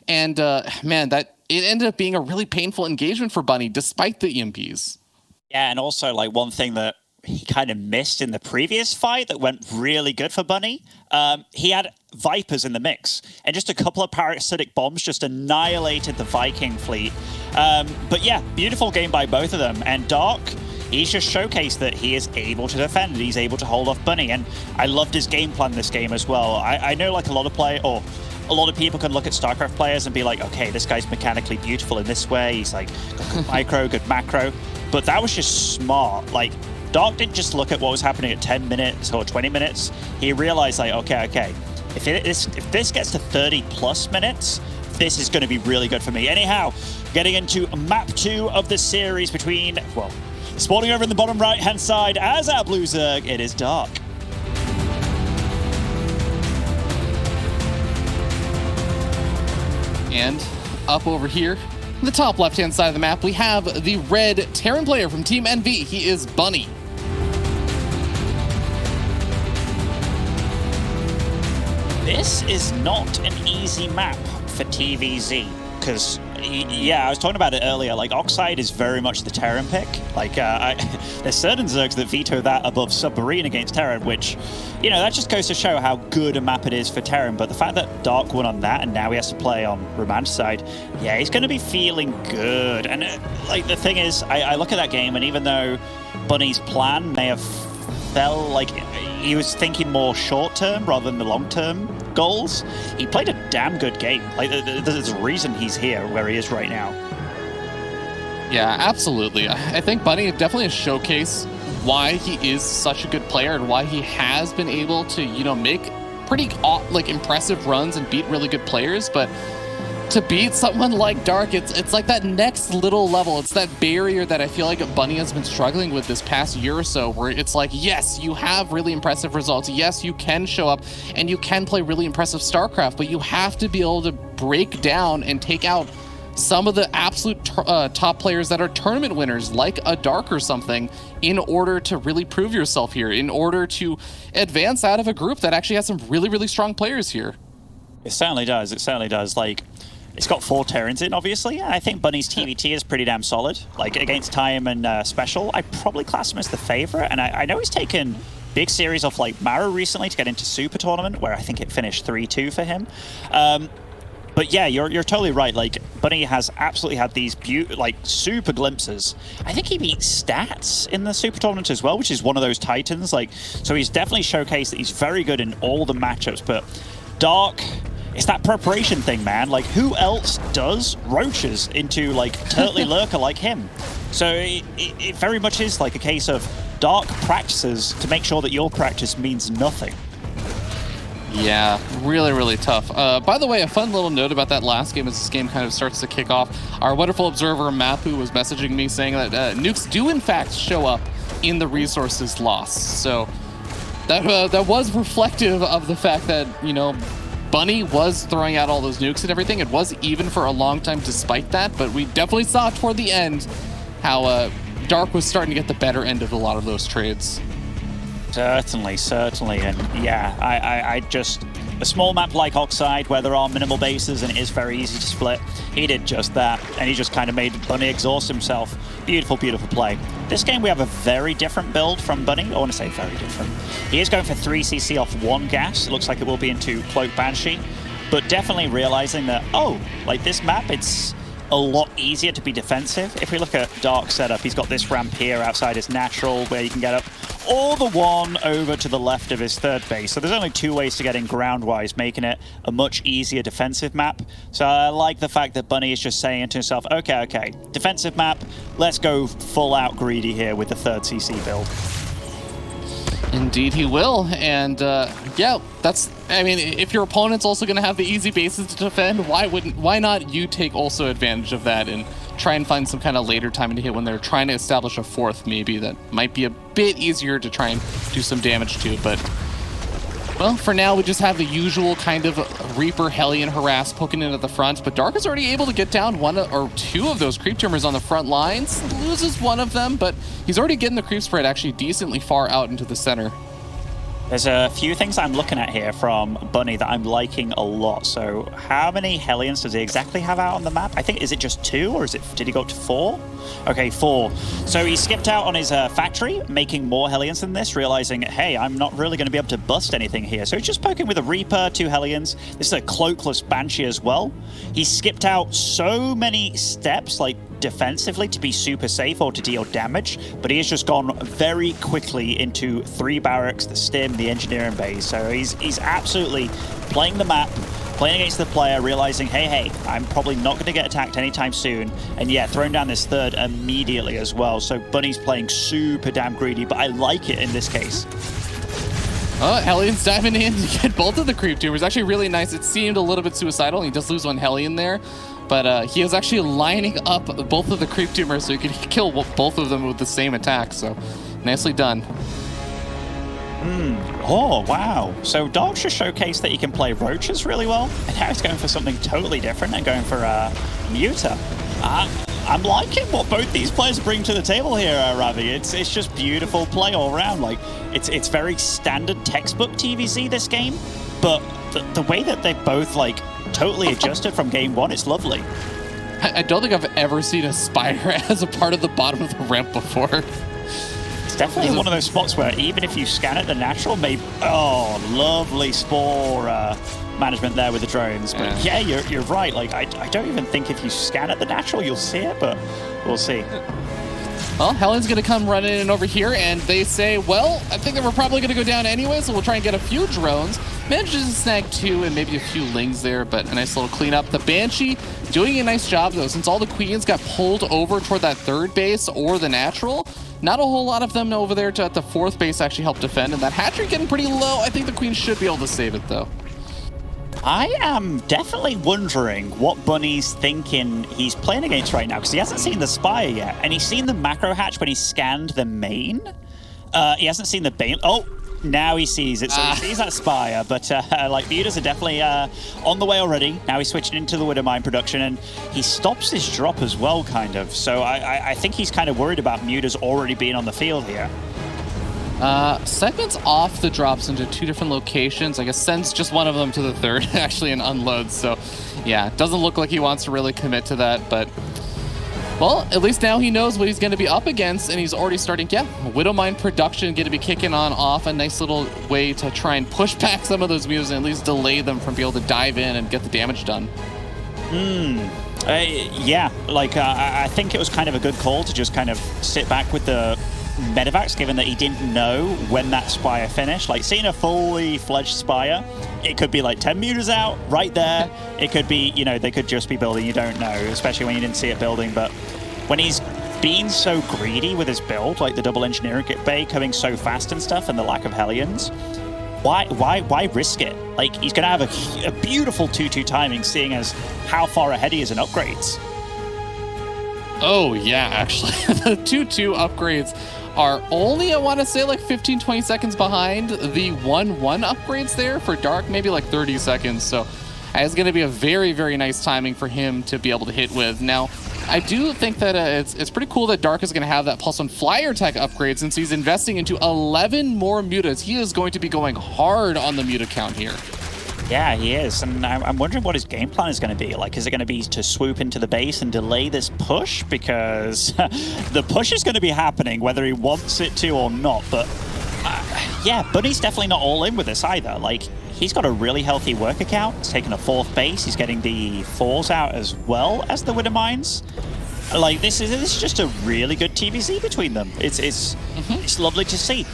A: And man, that it ended up being a really painful engagement for Bunny, despite the EMPs. Yeah,
B: and also, like, one thing that he kind of missed in the previous fight that went really good for Bunny, he had Vipers in the mix, and just a couple of parasitic bombs just annihilated the Viking fleet. But yeah, beautiful game by both of them. And Dark, he's just showcased that he is able to defend, he's able to hold off Bunny, and I loved his game plan this game as well. I know, like, a lot of people can look at StarCraft players and be like, okay, this guy's mechanically beautiful in this way, he's like got good micro, good macro, but that was just smart. Like, Dark didn't just look at what was happening at 10 minutes or 20 minutes. He realized, like, okay, if this gets to 30 plus minutes, this is going to be really good for me. Anyhow, getting into map 2 of the series between, well, spawning over in the bottom right-hand side as our Blue Zerg, it is Dark.
A: And up over here, the top left-hand side of the map, we have the red Terran player from Team NV. He is Bunny.
B: This is not an easy map for TVZ, because Yeah, I was talking about it earlier. Like, Oxide is very much the Terran pick. Like, there's certain Zergs that veto that above Submarine against Terran, which, you know, that just goes to show how good a map it is for Terran. But the fact that Dark won on that and now he has to play on Romanticide, yeah, he's going to be feeling good. And, like, the thing is, I look at that game, and even though Bunny's plan may have felt like he was thinking more short-term rather than the long-term goals, he played a damn good game. Like, there's a reason he's here where he is right now.
A: Yeah, absolutely. I think Bunny definitely a showcase why he is such a good player and why he has been able to, you know, make pretty like impressive runs and beat really good players. But to beat someone like Dark, it's like that next little level. It's that barrier that I feel like Bunny has been struggling with this past year or so, where it's like, yes, you have really impressive results. Yes, you can show up and you can play really impressive StarCraft, but you have to be able to break down and take out some of the absolute top players that are tournament winners, like a Dark or something, in order to really prove yourself here, in order to advance out of a group that actually has some really, really strong players here.
B: It certainly does. It certainly does. Like, it's got 4 Terrans in, obviously. I think Bunny's TVT is pretty damn solid. Like, against Time and Special, I probably class him as the favorite. And I know he's taken big series off, like, Mara recently to get into Super Tournament, where I think it finished 3-2 for him. But yeah, you're totally right. Like, Bunny has absolutely had these super glimpses. I think he beat Stats in the Super Tournament as well, which is one of those Titans. Like, so he's definitely showcased that he's very good in all the matchups. But Dark, it's that preparation thing, man. Like, who else does roaches into, like, Turtley Lurker like him? So it very much is like a case of Dark practices to make sure that your practice means nothing.
A: Yeah, really, really tough. By the way, a fun little note about that last game as this game kind of starts to kick off. Our wonderful observer, Mapu, was messaging me saying that nukes do, in fact, show up in the resources lost. So that was reflective of the fact that, you know, Bunny was throwing out all those nukes and everything. It was even for a long time despite that, but we definitely saw toward the end how Dark was starting to get the better end of a lot of those trades.
B: Certainly, certainly. And yeah, I just, a small map like Oxide where there are minimal bases and it is very easy to split, he did just that. And he just kind of made Bunny exhaust himself. Beautiful, beautiful play. This game we have a very different build from Bunny. I want to say very different. He is going for 3 CC off 1 gas. It looks like it will be into Cloak Banshee. But definitely realizing that, oh, like this map, it's a lot easier to be defensive. If we look at Dark's setup, he's got this ramp here outside his natural where you can get up all the one over to the left of his third base. So there's only 2 ways to get in ground-wise, making it a much easier defensive map. So I like the fact that Bunny is just saying to himself, okay, defensive map, let's go full-out greedy here with the 3rd CC build.
A: Indeed he will, and yeah, I mean, if your opponent's also going to have the easy bases to defend, why not you take also advantage of that and try and find some kind of later time to hit when they're trying to establish a 4th maybe that might be a bit easier to try and do some damage to. But well, for now we just have the usual kind of Reaper Hellion harass poking in at the front, but Dark is already able to get down 1 or 2 of those creep tumors on the front lines. Loses 1 of them, but he's already getting the creep spread actually decently far out into the center.
B: There's a few things I'm looking at here from Bunny that I'm liking a lot. So how many Hellions does he exactly have out on the map? I think, is it just 2 or did he go up to 4? Okay, 4. So he skipped out on his factory, making more Hellions than this, realizing, hey, I'm not really going to be able to bust anything here. So he's just poking with a Reaper, 2 Hellions. This is a Cloakless Banshee as well. He skipped out so many steps, like defensively, to be super safe or to deal damage, but he has just gone very quickly into 3 barracks, the stim, the engineering base. So he's absolutely playing the map, playing against the player, realizing, hey, I'm probably not going to get attacked anytime soon. And yeah, throwing down this 3rd immediately as well. So Bunny's playing super damn greedy, but I like it in this case.
A: Hellion's diving in to get both of the creep tumors. Actually really nice. It seemed a little bit suicidal. He does lose 1 Hellion there, but he is actually lining up both of the creep tumors so he could kill both of them with the same attack. So nicely done.
B: Oh, wow. So Dark's just showcased that he can play roaches really well, and now he's going for something totally different and going for Muta. I'm liking what both these players bring to the table here, Ravi. It's just beautiful play all around. Like, it's very standard textbook TVZ, this game, but the way that they both, like, totally adjusted from game 1, it's lovely.
A: I don't think I've ever seen a Spire as a part of the bottom of the ramp before.
B: It's definitely one of those spots where even if you scan it, the natural may... Oh, lovely Spore management there with the drones. But yeah, you're right. Like, I don't even think if you scan it, the natural, you'll see it, but we'll see.
A: Well, Helen's going to come running in over here, and they say, well, I think that we're probably going to go down anyway, so we'll try and get a few drones. Manages to snag 2 and maybe a few lings there, but a nice little cleanup. The Banshee doing a nice job, though, since all the queens got pulled over toward that 3rd base or the natural. Not a whole lot of them over there at the 4th base actually help defend, and that hatchery getting pretty low. I think the queen should be able to save it, though.
B: I am definitely wondering what Bunny's thinking he's playing against right now, because he hasn't seen the Spire yet, and he's seen the macro hatch when he scanned the main. He hasn't seen the Bane. Oh, now he sees it, so he sees that Spire, but like mutas are definitely on the way already. Now he's switching into the Widowmine production, and he stops his drop as well, kind of. So I think he's kind of worried about mutas already being on the field here.
A: Segments off the drops into 2 different locations. I guess sends just one of them to the 3rd, actually, and unloads. So, yeah, doesn't look like he wants to really commit to that. But, well, at least now he knows what he's going to be up against, and he's already starting, Widowmine production going to be kicking on off. A nice little way to try and push back some of those mutas and at least delay them from being able to dive in and get the damage done.
B: Yeah, like, I think it was kind of a good call to just kind of sit back with the Medivacs, given that he didn't know when that Spire finished. Like, seeing a fully fledged Spire, it could be like 10 meters out right there. It could be, you know, they could just be building, you don't know, especially when you didn't see it building. But when he's been so greedy with his build, like the double engineering bay coming so fast and stuff, and the lack of Hellions, why risk it? Like, he's gonna have a beautiful 2-2 timing, seeing as how far ahead he is in upgrades.
A: Oh yeah, actually the 2-2 upgrades are only, I want to say, like 15-20 seconds behind the 1-1 upgrades there for Dark, maybe like 30 seconds. So it's going to be a very, very nice timing for him to be able to hit with. Now, I do think that it's pretty cool that Dark is going to have that Pulse on Flyer tech upgrade, since he's investing into 11 more mutas. He is going to be going hard on the muta count here.
B: Yeah, he is, and I'm wondering what his game plan is going to be. Like, is it going to be to swoop into the base and delay this push? Because the push is going to be happening whether he wants it to or not. But yeah, Bunny's definitely not all in with this either. Like, he's got a really healthy work account. He's taking a 4th base. He's getting the 4s out as well as the Widowmines. Like, this is just a really good TVC between them. It's lovely to see.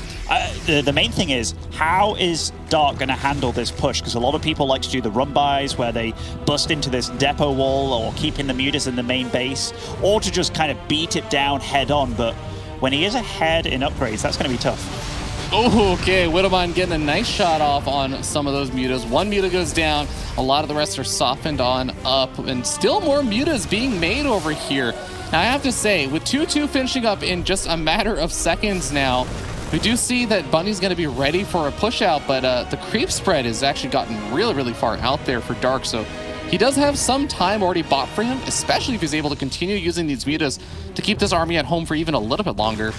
B: The main thing is, how is Dark going to handle this push? Because a lot of people like to do the run-bys where they bust into this depot wall or keeping the mutas in the main base, or to just kind of beat it down head-on. But when he is ahead in upgrades, that's going to be tough.
A: Oh, okay. Widowmine getting a nice shot off on some of those mutas. One muta goes down. A lot of the rest are softened on up, and still more mutas being made over here. Now, I have to say, with 2-2 finishing up in just a matter of seconds now, we do see that Bunny's going to be ready for a push out, but the creep spread has actually gotten really, really far out there for Dark. So he does have some time already bought for him, especially if he's able to continue using these mutas to keep this army at home for even a little bit longer.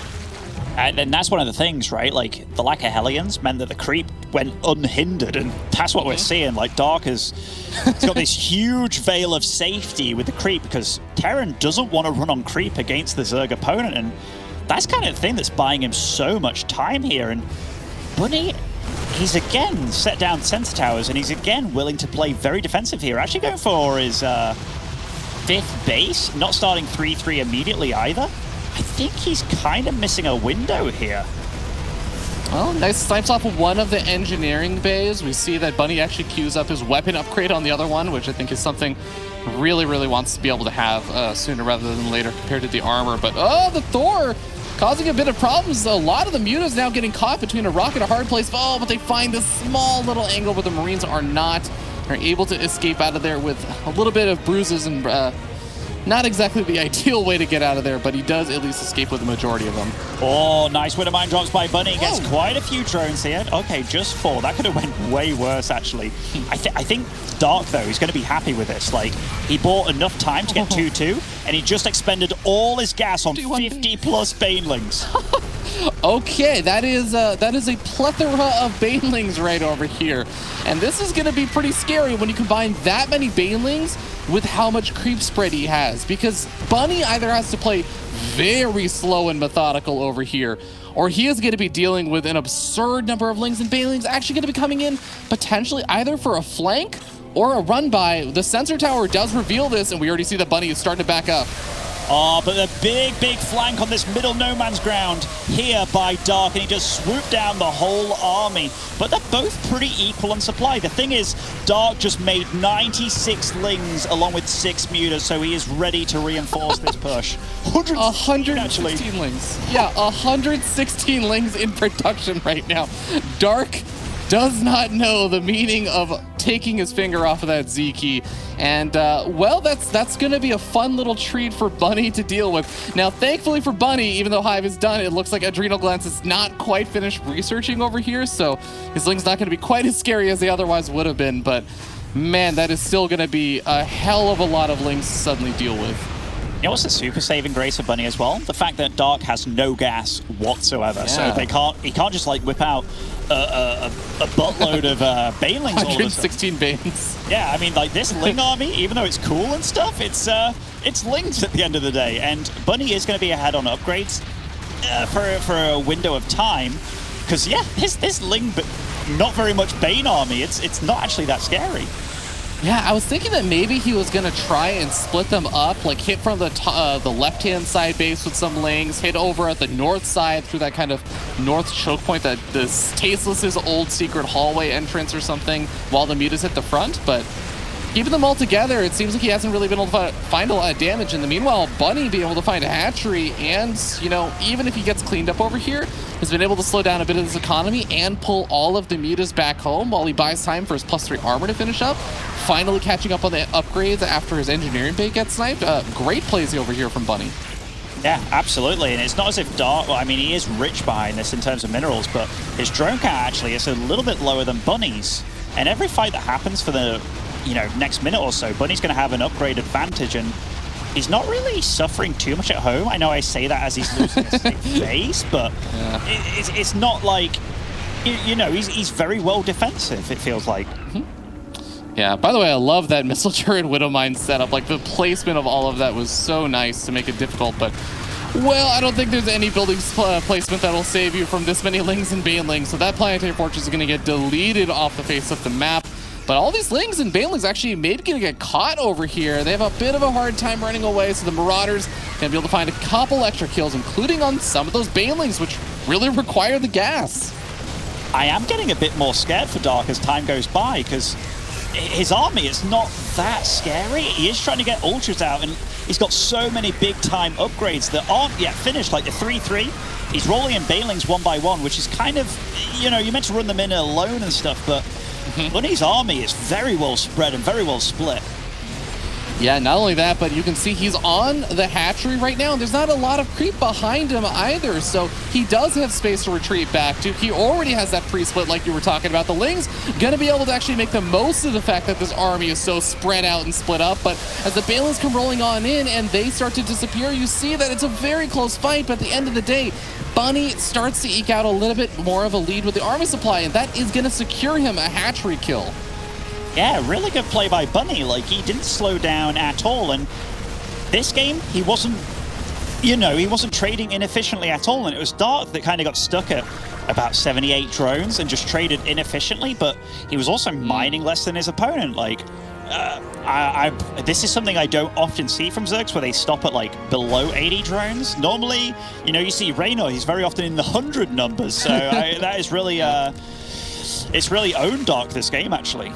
B: And that's one of the things, right? Like, the lack of Hellions meant that the creep went unhindered, and that's what we're seeing. Like, Dark has got this huge veil of safety with the creep, because Terran doesn't want to run on creep against the Zerg opponent, and that's kind of the thing that's buying him so much time here. And Bunny, he's again set down sensor towers, and he's again willing to play very defensive here. Actually going for his 5th base, not starting 3-3 immediately either. I think he's kind of missing a window here.
A: Well, nice snipes off of one of the engineering bays. We see that Bunny actually queues up his weapon upgrade on the other one, which I think is something really, really wants to be able to have sooner rather than later compared to the armor. But, oh, the Thor causing a bit of problems. A lot of the mutas now getting caught between a rock and a hard place. Oh, but they find this small little angle where the Marines are not. Are able to escape out of there with a little bit of bruises and not exactly the ideal way to get out of there, but he does at least escape with the majority of them.
B: Oh, nice Widowmine drops by Bunny. Gets quite a few drones here. Okay, just 4. That could have went way worse, actually. I think Dark, though, is going to be happy with this. Like, he bought enough time to get 2-2, and he just expended all his gas on 50-plus Banelings.
A: Okay, that is a plethora of Banelings right over here. And this is going to be pretty scary when you combine that many Banelings with how much creep spread he has, because Bunny either has to play very slow and methodical over here, or he is going to be dealing with an absurd number of Lings and Banelings actually going to be coming in potentially either for a flank or a run by. The sensor tower does reveal this, and we already see that Bunny is starting to back up.
B: Oh, but the big flank on this middle no man's ground here by Dark, and he just swooped down the whole army. But they're both pretty equal on supply. The thing is, Dark just made 96 Lings along with 6 mutas, so he is ready to reinforce this push.
A: 116 Lings. Yeah, 116 Lings in production right now. Dark does not know the meaning of taking his finger off of that Z key. And, well, that's going to be a fun little treat for Bunny to deal with. Now, thankfully for Bunny, even though Hive is done, it looks like Adrenal Glands is not quite finished researching over here, so his Ling's not going to be quite as scary as they otherwise would have been. But, man, that is still going to be a hell of a lot of Lings to suddenly deal with.
B: You know what's the super saving grace of Bunny as well? The fact that Dark has no gas whatsoever, so he can't just like whip out a buttload of Banelings.
A: 116 Banes.
B: Yeah, I mean, like this Ling army, even though it's cool and stuff, it's Lings at the end of the day, and Bunny is going to be ahead on upgrades for a window of time, because yeah, this Ling, but not very much Bane army. It's not actually that scary.
A: Yeah, I was thinking that maybe he was going to try and split them up, like hit from the left-hand side base with some Lings, hit over at the north side through that kind of north choke point, that this Tasteless's old secret hallway entrance or something, while the mutas hit the front. But keeping them all together, it seems like he hasn't really been able to find a lot of damage. In the meanwhile, Bunny being able to find a hatchery, and, you know, even if he gets cleaned up over here, has been able to slow down a bit of this economy and pull all of the mutas back home while he buys time for his +3 armor to finish up. Finally catching up on the upgrades after his engineering bay gets sniped. Great plays over here from Bunny.
B: Yeah, absolutely. And it's not as if Dark, well, I mean, he is rich behind this in terms of minerals, but his drone count actually is a little bit lower than Bunny's. And every fight that happens for the, you know, next minute or so, Bunny's going to have an upgrade advantage, and he's not really suffering too much at home. I know I say that as he's losing a safe base, but it's not like, you know, he's very well defensive, it feels like.
A: Yeah, by the way, I love that missile turret Widowmine setup. Like, the placement of all of that was so nice to make it difficult, but, well, I don't think there's any building placement that will save you from this many Lings and Banelings, so that Planetary Fortress is going to get deleted off the face of the map. But all these Lings and Banelings actually maybe going to get caught over here. They have a bit of a hard time running away, so the Marauders going to be able to find a couple extra kills, including on some of those Banelings, which really require the gas.
B: I am getting a bit more scared for Dark as time goes by, because his army is not that scary. He is trying to get ultras out, and he's got so many big-time upgrades that aren't yet finished, like the 3-3. He's rolling in Banelings one by one, which is kind of, you know, you're meant to run them in alone and stuff, but Bunny's army is very well spread and very well split.
A: Yeah, not only that, but you can see he's on the hatchery right now, and there's not a lot of creep behind him either, so he does have space to retreat back to. He already has that pre-split like you were talking about. The Ling's going to be able to actually make the most of the fact that this army is so spread out and split up, but as the Banelings come rolling on in and they start to disappear, you see that it's a very close fight, but at the end of the day, Bunny starts to eke out a little bit more of a lead with the army supply, and that is going to secure him a hatchery kill.
B: Yeah, really good play by Bunny. Like, he didn't slow down at all, and this game, he wasn't, you know, he wasn't trading inefficiently at all, and it was Dark that kind of got stuck at about 78 drones and just traded inefficiently, but he was also mining less than his opponent. Like, this is something I don't often see from Zergs, where they stop at, like, below 80 drones. Normally, you know, you see Raynor, he's very often in the 100 numbers, so that is really, it's really owned Dark this game, actually.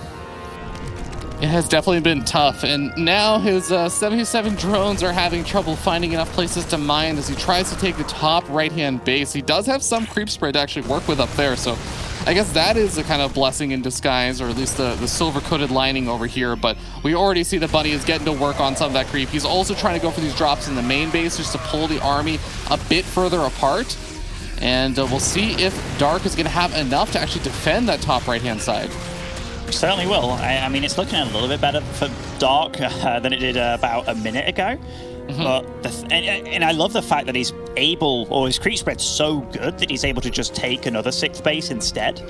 A: It has definitely been tough, and now his 77 drones are having trouble finding enough places to mine as he tries to take the top right-hand base. He does have some creep spread to actually work with up there, so I guess that is a kind of blessing in disguise, or at least the silver-coated lining over here, but we already see that Bunny is getting to work on some of that creep. He's also trying to go for these drops in the main base just to pull the army a bit further apart, and we'll see if Dark is going to have enough to actually defend that top right-hand side.
B: Certainly will. I mean, it's looking a little bit better for Dark than it did about a minute ago. But and I love the fact that he's able, or his creep spread's so good that he's able to just take another 6th base instead.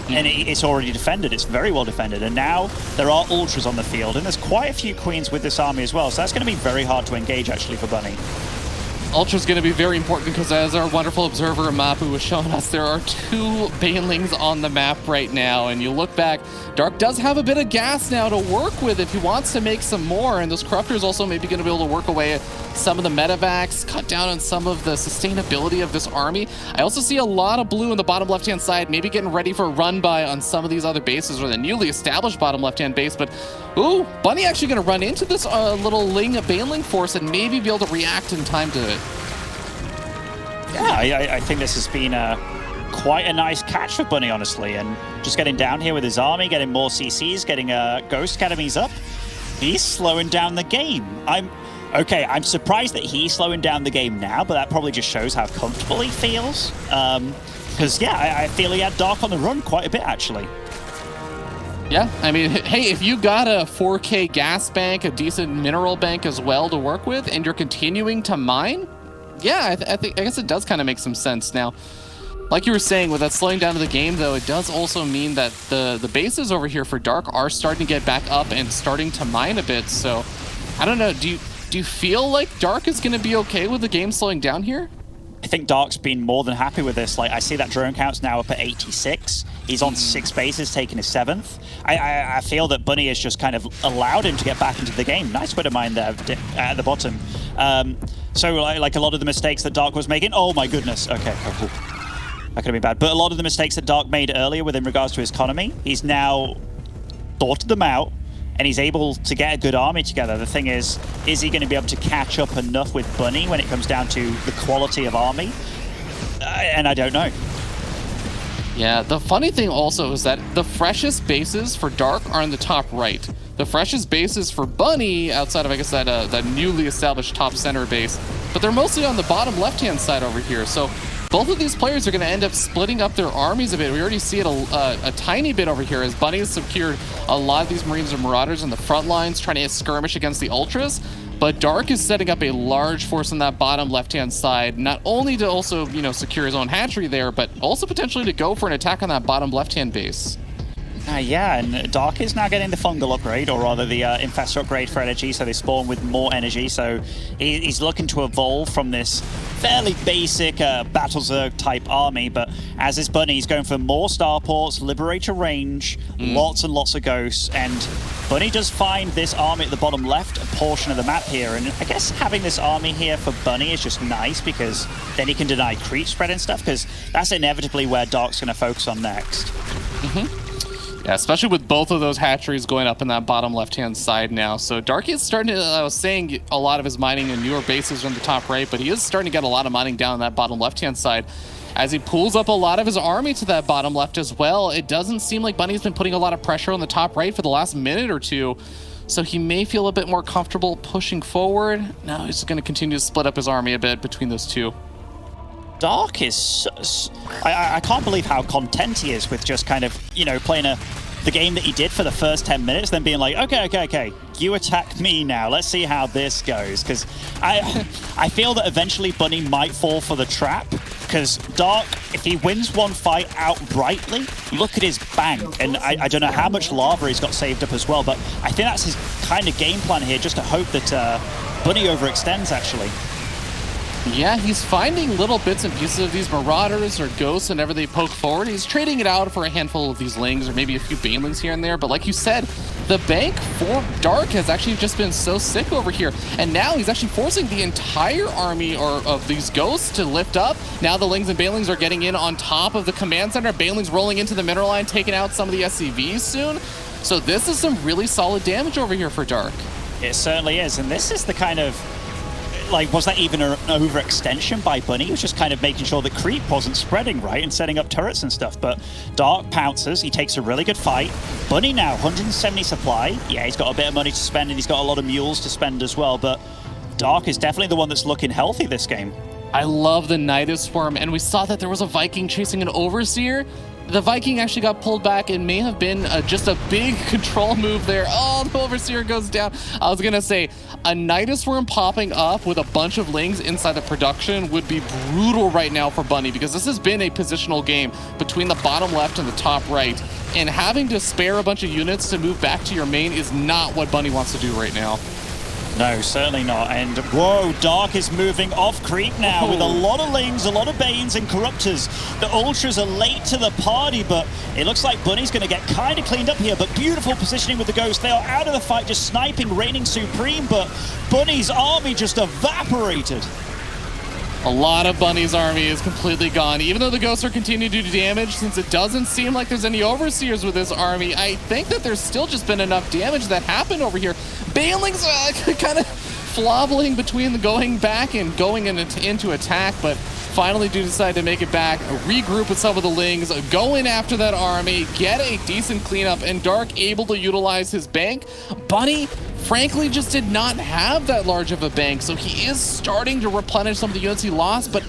B: And it's already defended. It's very well defended. And now there are ultras on the field, and there's quite a few queens with this army as well. So that's going to be very hard to engage actually for Bunny.
A: Ultra's going to be very important because, as our wonderful observer Mapu was showing us, there are 2 Banelings on the map right now. And you look back, Dark does have a bit of gas now to work with if he wants to make some more. And those Corruptors also maybe going to be able to work away at some of the medevacs, cut down on some of the sustainability of this army. I also see a lot of blue in the bottom left-hand side, maybe getting ready for a run-by on some of these other bases or the newly established bottom left-hand base. But, ooh, Bunny actually going to run into this little Baneling force and maybe be able to react in time to it.
B: Yeah, I think this has been quite a nice catch for Bunny, honestly, and just getting down here with his army, getting more CCs, getting Ghost Academies up. He's slowing down the game. I'm surprised that he's slowing down the game now, but that probably just shows how comfortable he feels. Because, I feel he had Dark on the run quite a bit, actually.
A: Yeah, I mean, hey, if you got a 4K gas bank, a decent mineral bank as well to work with, and you're continuing to mine, yeah, I guess it does kind of make some sense. Now, like you were saying, with that slowing down of the game, though, it does also mean that the bases over here for Dark are starting to get back up and starting to mine a bit. So, I don't know, do you feel like Dark is going to be okay with the game slowing down here?
B: I think Dark's been more than happy with this. Like, I see that drone count's now up at 86. He's on 6 bases, taking his 7th. I feel that Bunny has just kind of allowed him to get back into the game. Nice bit of mine there at the bottom. So, like a lot of the mistakes that Dark was making. Oh my goodness. Okay. That could have been bad. But a lot of the mistakes that Dark made earlier within regards to his economy, he's now thought them out, and he's able to get a good army together. The thing is he going to be able to catch up enough with Bunny when it comes down to the quality of army? And I don't know.
A: Yeah, the funny thing also is that the freshest bases for Dark are in the top right. The freshest bases for Bunny, outside of, I guess, that newly established top center base, but they're mostly on the bottom left-hand side over here. So both of these players are going to end up splitting up their armies a bit. We already see it a tiny bit over here as Bunny has secured a lot of these Marines and Marauders in the front lines, trying to skirmish against the Ultras. But Dark is setting up a large force on that bottom left-hand side, not only to also, secure his own hatchery there, but also potentially to go for an attack on that bottom left-hand base.
B: Yeah, and Dark is now getting the fungal upgrade, or rather the infestor upgrade for energy, so they spawn with more energy. So he's looking to evolve from this fairly basic Battlezerg type army, but as this Bunny, he's going for more starports, Liberator range, lots and lots of ghosts, and Bunny does find this army at the bottom left portion of the map here, and I guess having this army here for Bunny is just nice because then he can deny creep spread and stuff, because that's inevitably where Dark's going to focus on next.
A: Yeah, especially with both of those hatcheries going up in that bottom left-hand side now. So Dark is starting to, I was saying a lot of his mining in newer bases on the top right, but he is starting to get a lot of mining down on that bottom left-hand side. As he pulls up a lot of his army to that bottom left as well, it doesn't seem like Bunny's been putting a lot of pressure on the top right for the last minute or two. So he may feel a bit more comfortable pushing forward. No, he's going to continue to split up his army a bit between those two.
B: Dark is... I can't believe how content he is with just kind of, playing the game that he did for the first 10 minutes, then being like, okay, you attack me now. Let's see how this goes. Because I feel that eventually Bunny might fall for the trap. Because Dark, if he wins one fight outrightly, look at his bank. And I don't know how much lava he's got saved up as well, but I think that's his kind of game plan here, just to hope that Bunny overextends, actually.
A: Yeah, he's finding little bits and pieces of these Marauders or Ghosts whenever they poke forward. He's trading it out for a handful of these Lings or maybe a few Banelings here and there. But like you said, the bank for Dark has actually just been so sick over here. And now he's actually forcing the entire army of these Ghosts to lift up. Now the Lings and Banelings are getting in on top of the command center. Banelings rolling into the mineral line, taking out some of the SCVs soon. So this is some really solid damage over here for Dark.
B: It certainly is. And this is the kind of... was that even an overextension by Bunny? He was just kind of making sure that creep wasn't spreading, right, and setting up turrets and stuff. But Dark pounces. He takes a really good fight. Bunny now, 170 supply. Yeah, he's got a bit of money to spend, and he's got a lot of mules to spend as well. But Dark is definitely the one that's looking healthy this game.
A: I love the Nidus Swarm, and we saw that there was a Viking chasing an Overseer. The Viking actually got pulled back. It may have been just a big control move there. Oh, the Overseer goes down. I was going to say, a Nidus Worm popping up with a bunch of Lings inside the production would be brutal right now for Bunny, because this has been a positional game between the bottom left and the top right. And having to spare a bunch of units to move back to your main is not what Bunny wants to do right now.
B: No, certainly not. And whoa, Dark is moving off creep now with a lot of Lings, a lot of Banes and Corruptors. The Ultras are late to the party, but it looks like Bunny's going to get kind of cleaned up here. But beautiful positioning with the Ghost. They are out of the fight, just sniping, reigning supreme, but Bunny's army just evaporated.
A: A lot of Bunny's army is completely gone. Even though the Ghosts are continuing to do damage, since it doesn't seem like there's any Overseers with this army, I think that there's still just been enough damage that happened over here. Banelings kind of flobbling between going back and going into attack, but finally do decide to make it back, regroup with some of the Lings, go in after that army, get a decent cleanup, and Dark able to utilize his bank. Bunny frankly just did not have that large of a bank, so he is starting to replenish some of the units he lost, but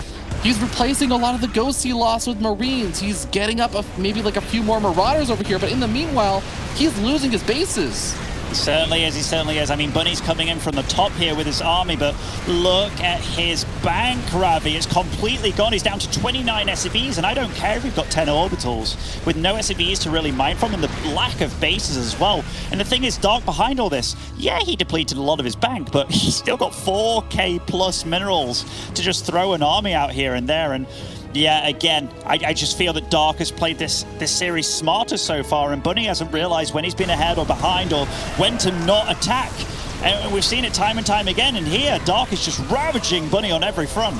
A: he's replacing a lot of the Ghosts he lost with Marines. He's getting up maybe like a few more Marauders over here, but in the meanwhile, he's losing his bases.
B: He certainly is. I mean, Bunny's coming in from the top here with his army, but look at his bank, Ravi. It's completely gone. He's down to 29 SCVs, and I don't care if we've got 10 orbitals. With no SCVs to really mine from, and the lack of bases as well. And the thing is, Dark behind all this, yeah, he depleted a lot of his bank, but he's still got 4K plus minerals to just throw an army out here and there. And yeah, again, I just feel that Dark has played this series smarter so far, and Bunny hasn't realized when he's been ahead or behind or when to not attack. And we've seen it time and time again, and here, Dark is just ravaging Bunny on every front.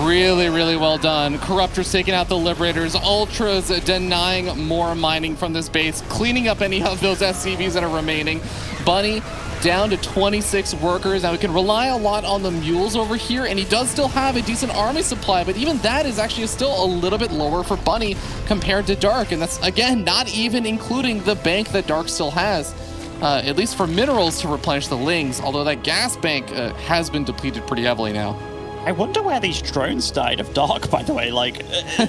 A: Really, really well done. Corruptors taking out the Liberators. Ultras denying more mining from this base, cleaning up any of those SCVs that are remaining. Bunny down to 26 workers. Now we can rely a lot on the mules over here, and he does still have a decent army supply, but even that is actually still a little bit lower for Bunny compared to Dark, and that's, again, not even including the bank that Dark still has, at least for minerals to replenish the Lings, although that gas bank has been depleted pretty heavily now.
B: I wonder where these drones died of Dark, by the way. Like,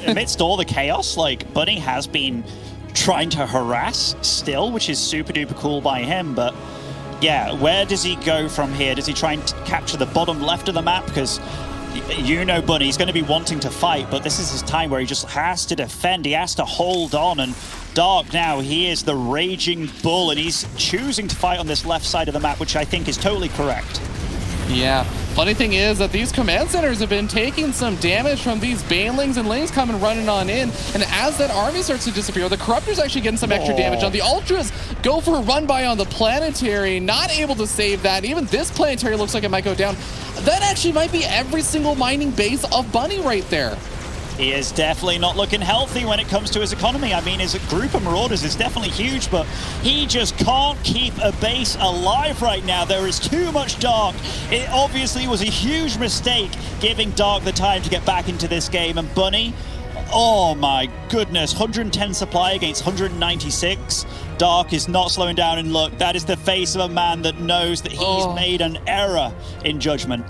B: amidst all the chaos, like, Bunny has been trying to harass still, which is super duper cool by him, but yeah, where does he go from here? Does he try and capture the bottom left of the map? Because you know Bunny, he's going to be wanting to fight, but this is his time where he just has to defend. He has to hold on, and Dark now, he is the raging bull, and he's choosing to fight on this left side of the map, which I think is totally correct.
A: Yeah. Funny thing is that these command centers have been taking some damage from these Banelings and Lings coming running on in. And as that army starts to disappear, the Corruptors actually getting some extra damage on the Ultras. Go for a run by on the Planetary, not able to save that. Even this Planetary looks like it might go down. That actually might be every single mining base of Bunny right there.
B: He is definitely not looking healthy when it comes to his economy. I mean, his group of Marauders is definitely huge, but he just can't keep a base alive right now. There is too much Dark. It obviously was a huge mistake giving Dark the time to get back into this game. And Bunny, oh my goodness, 110 supply against 196. Dark is not slowing down, and look, that is the face of a man that knows that he's made an error in judgment.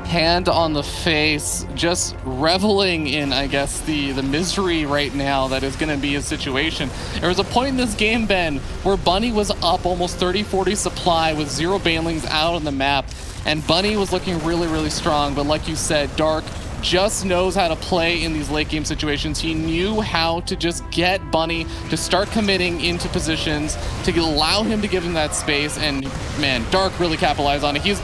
A: Hand on the face, just reveling in, I guess, the misery right now that is going to be his situation. There was a point in this game, Ben, where Bunny was up almost 30-40 supply with 0 Banelings out on the map, and Bunny was looking really, really strong. But like you said, Dark just knows how to play in these late game situations. He knew how to just get Bunny to start committing into positions to allow him to give him that space, and man, Dark really capitalized on it. He's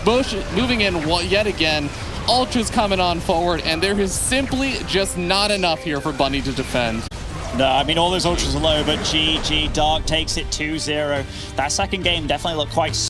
A: moving in yet again. Ultra's coming on forward, and there is simply just not enough here for Bunny to defend.
B: No, I mean, all those Ultras are low, but GG, Dark takes it 2-0. That second game definitely looked quite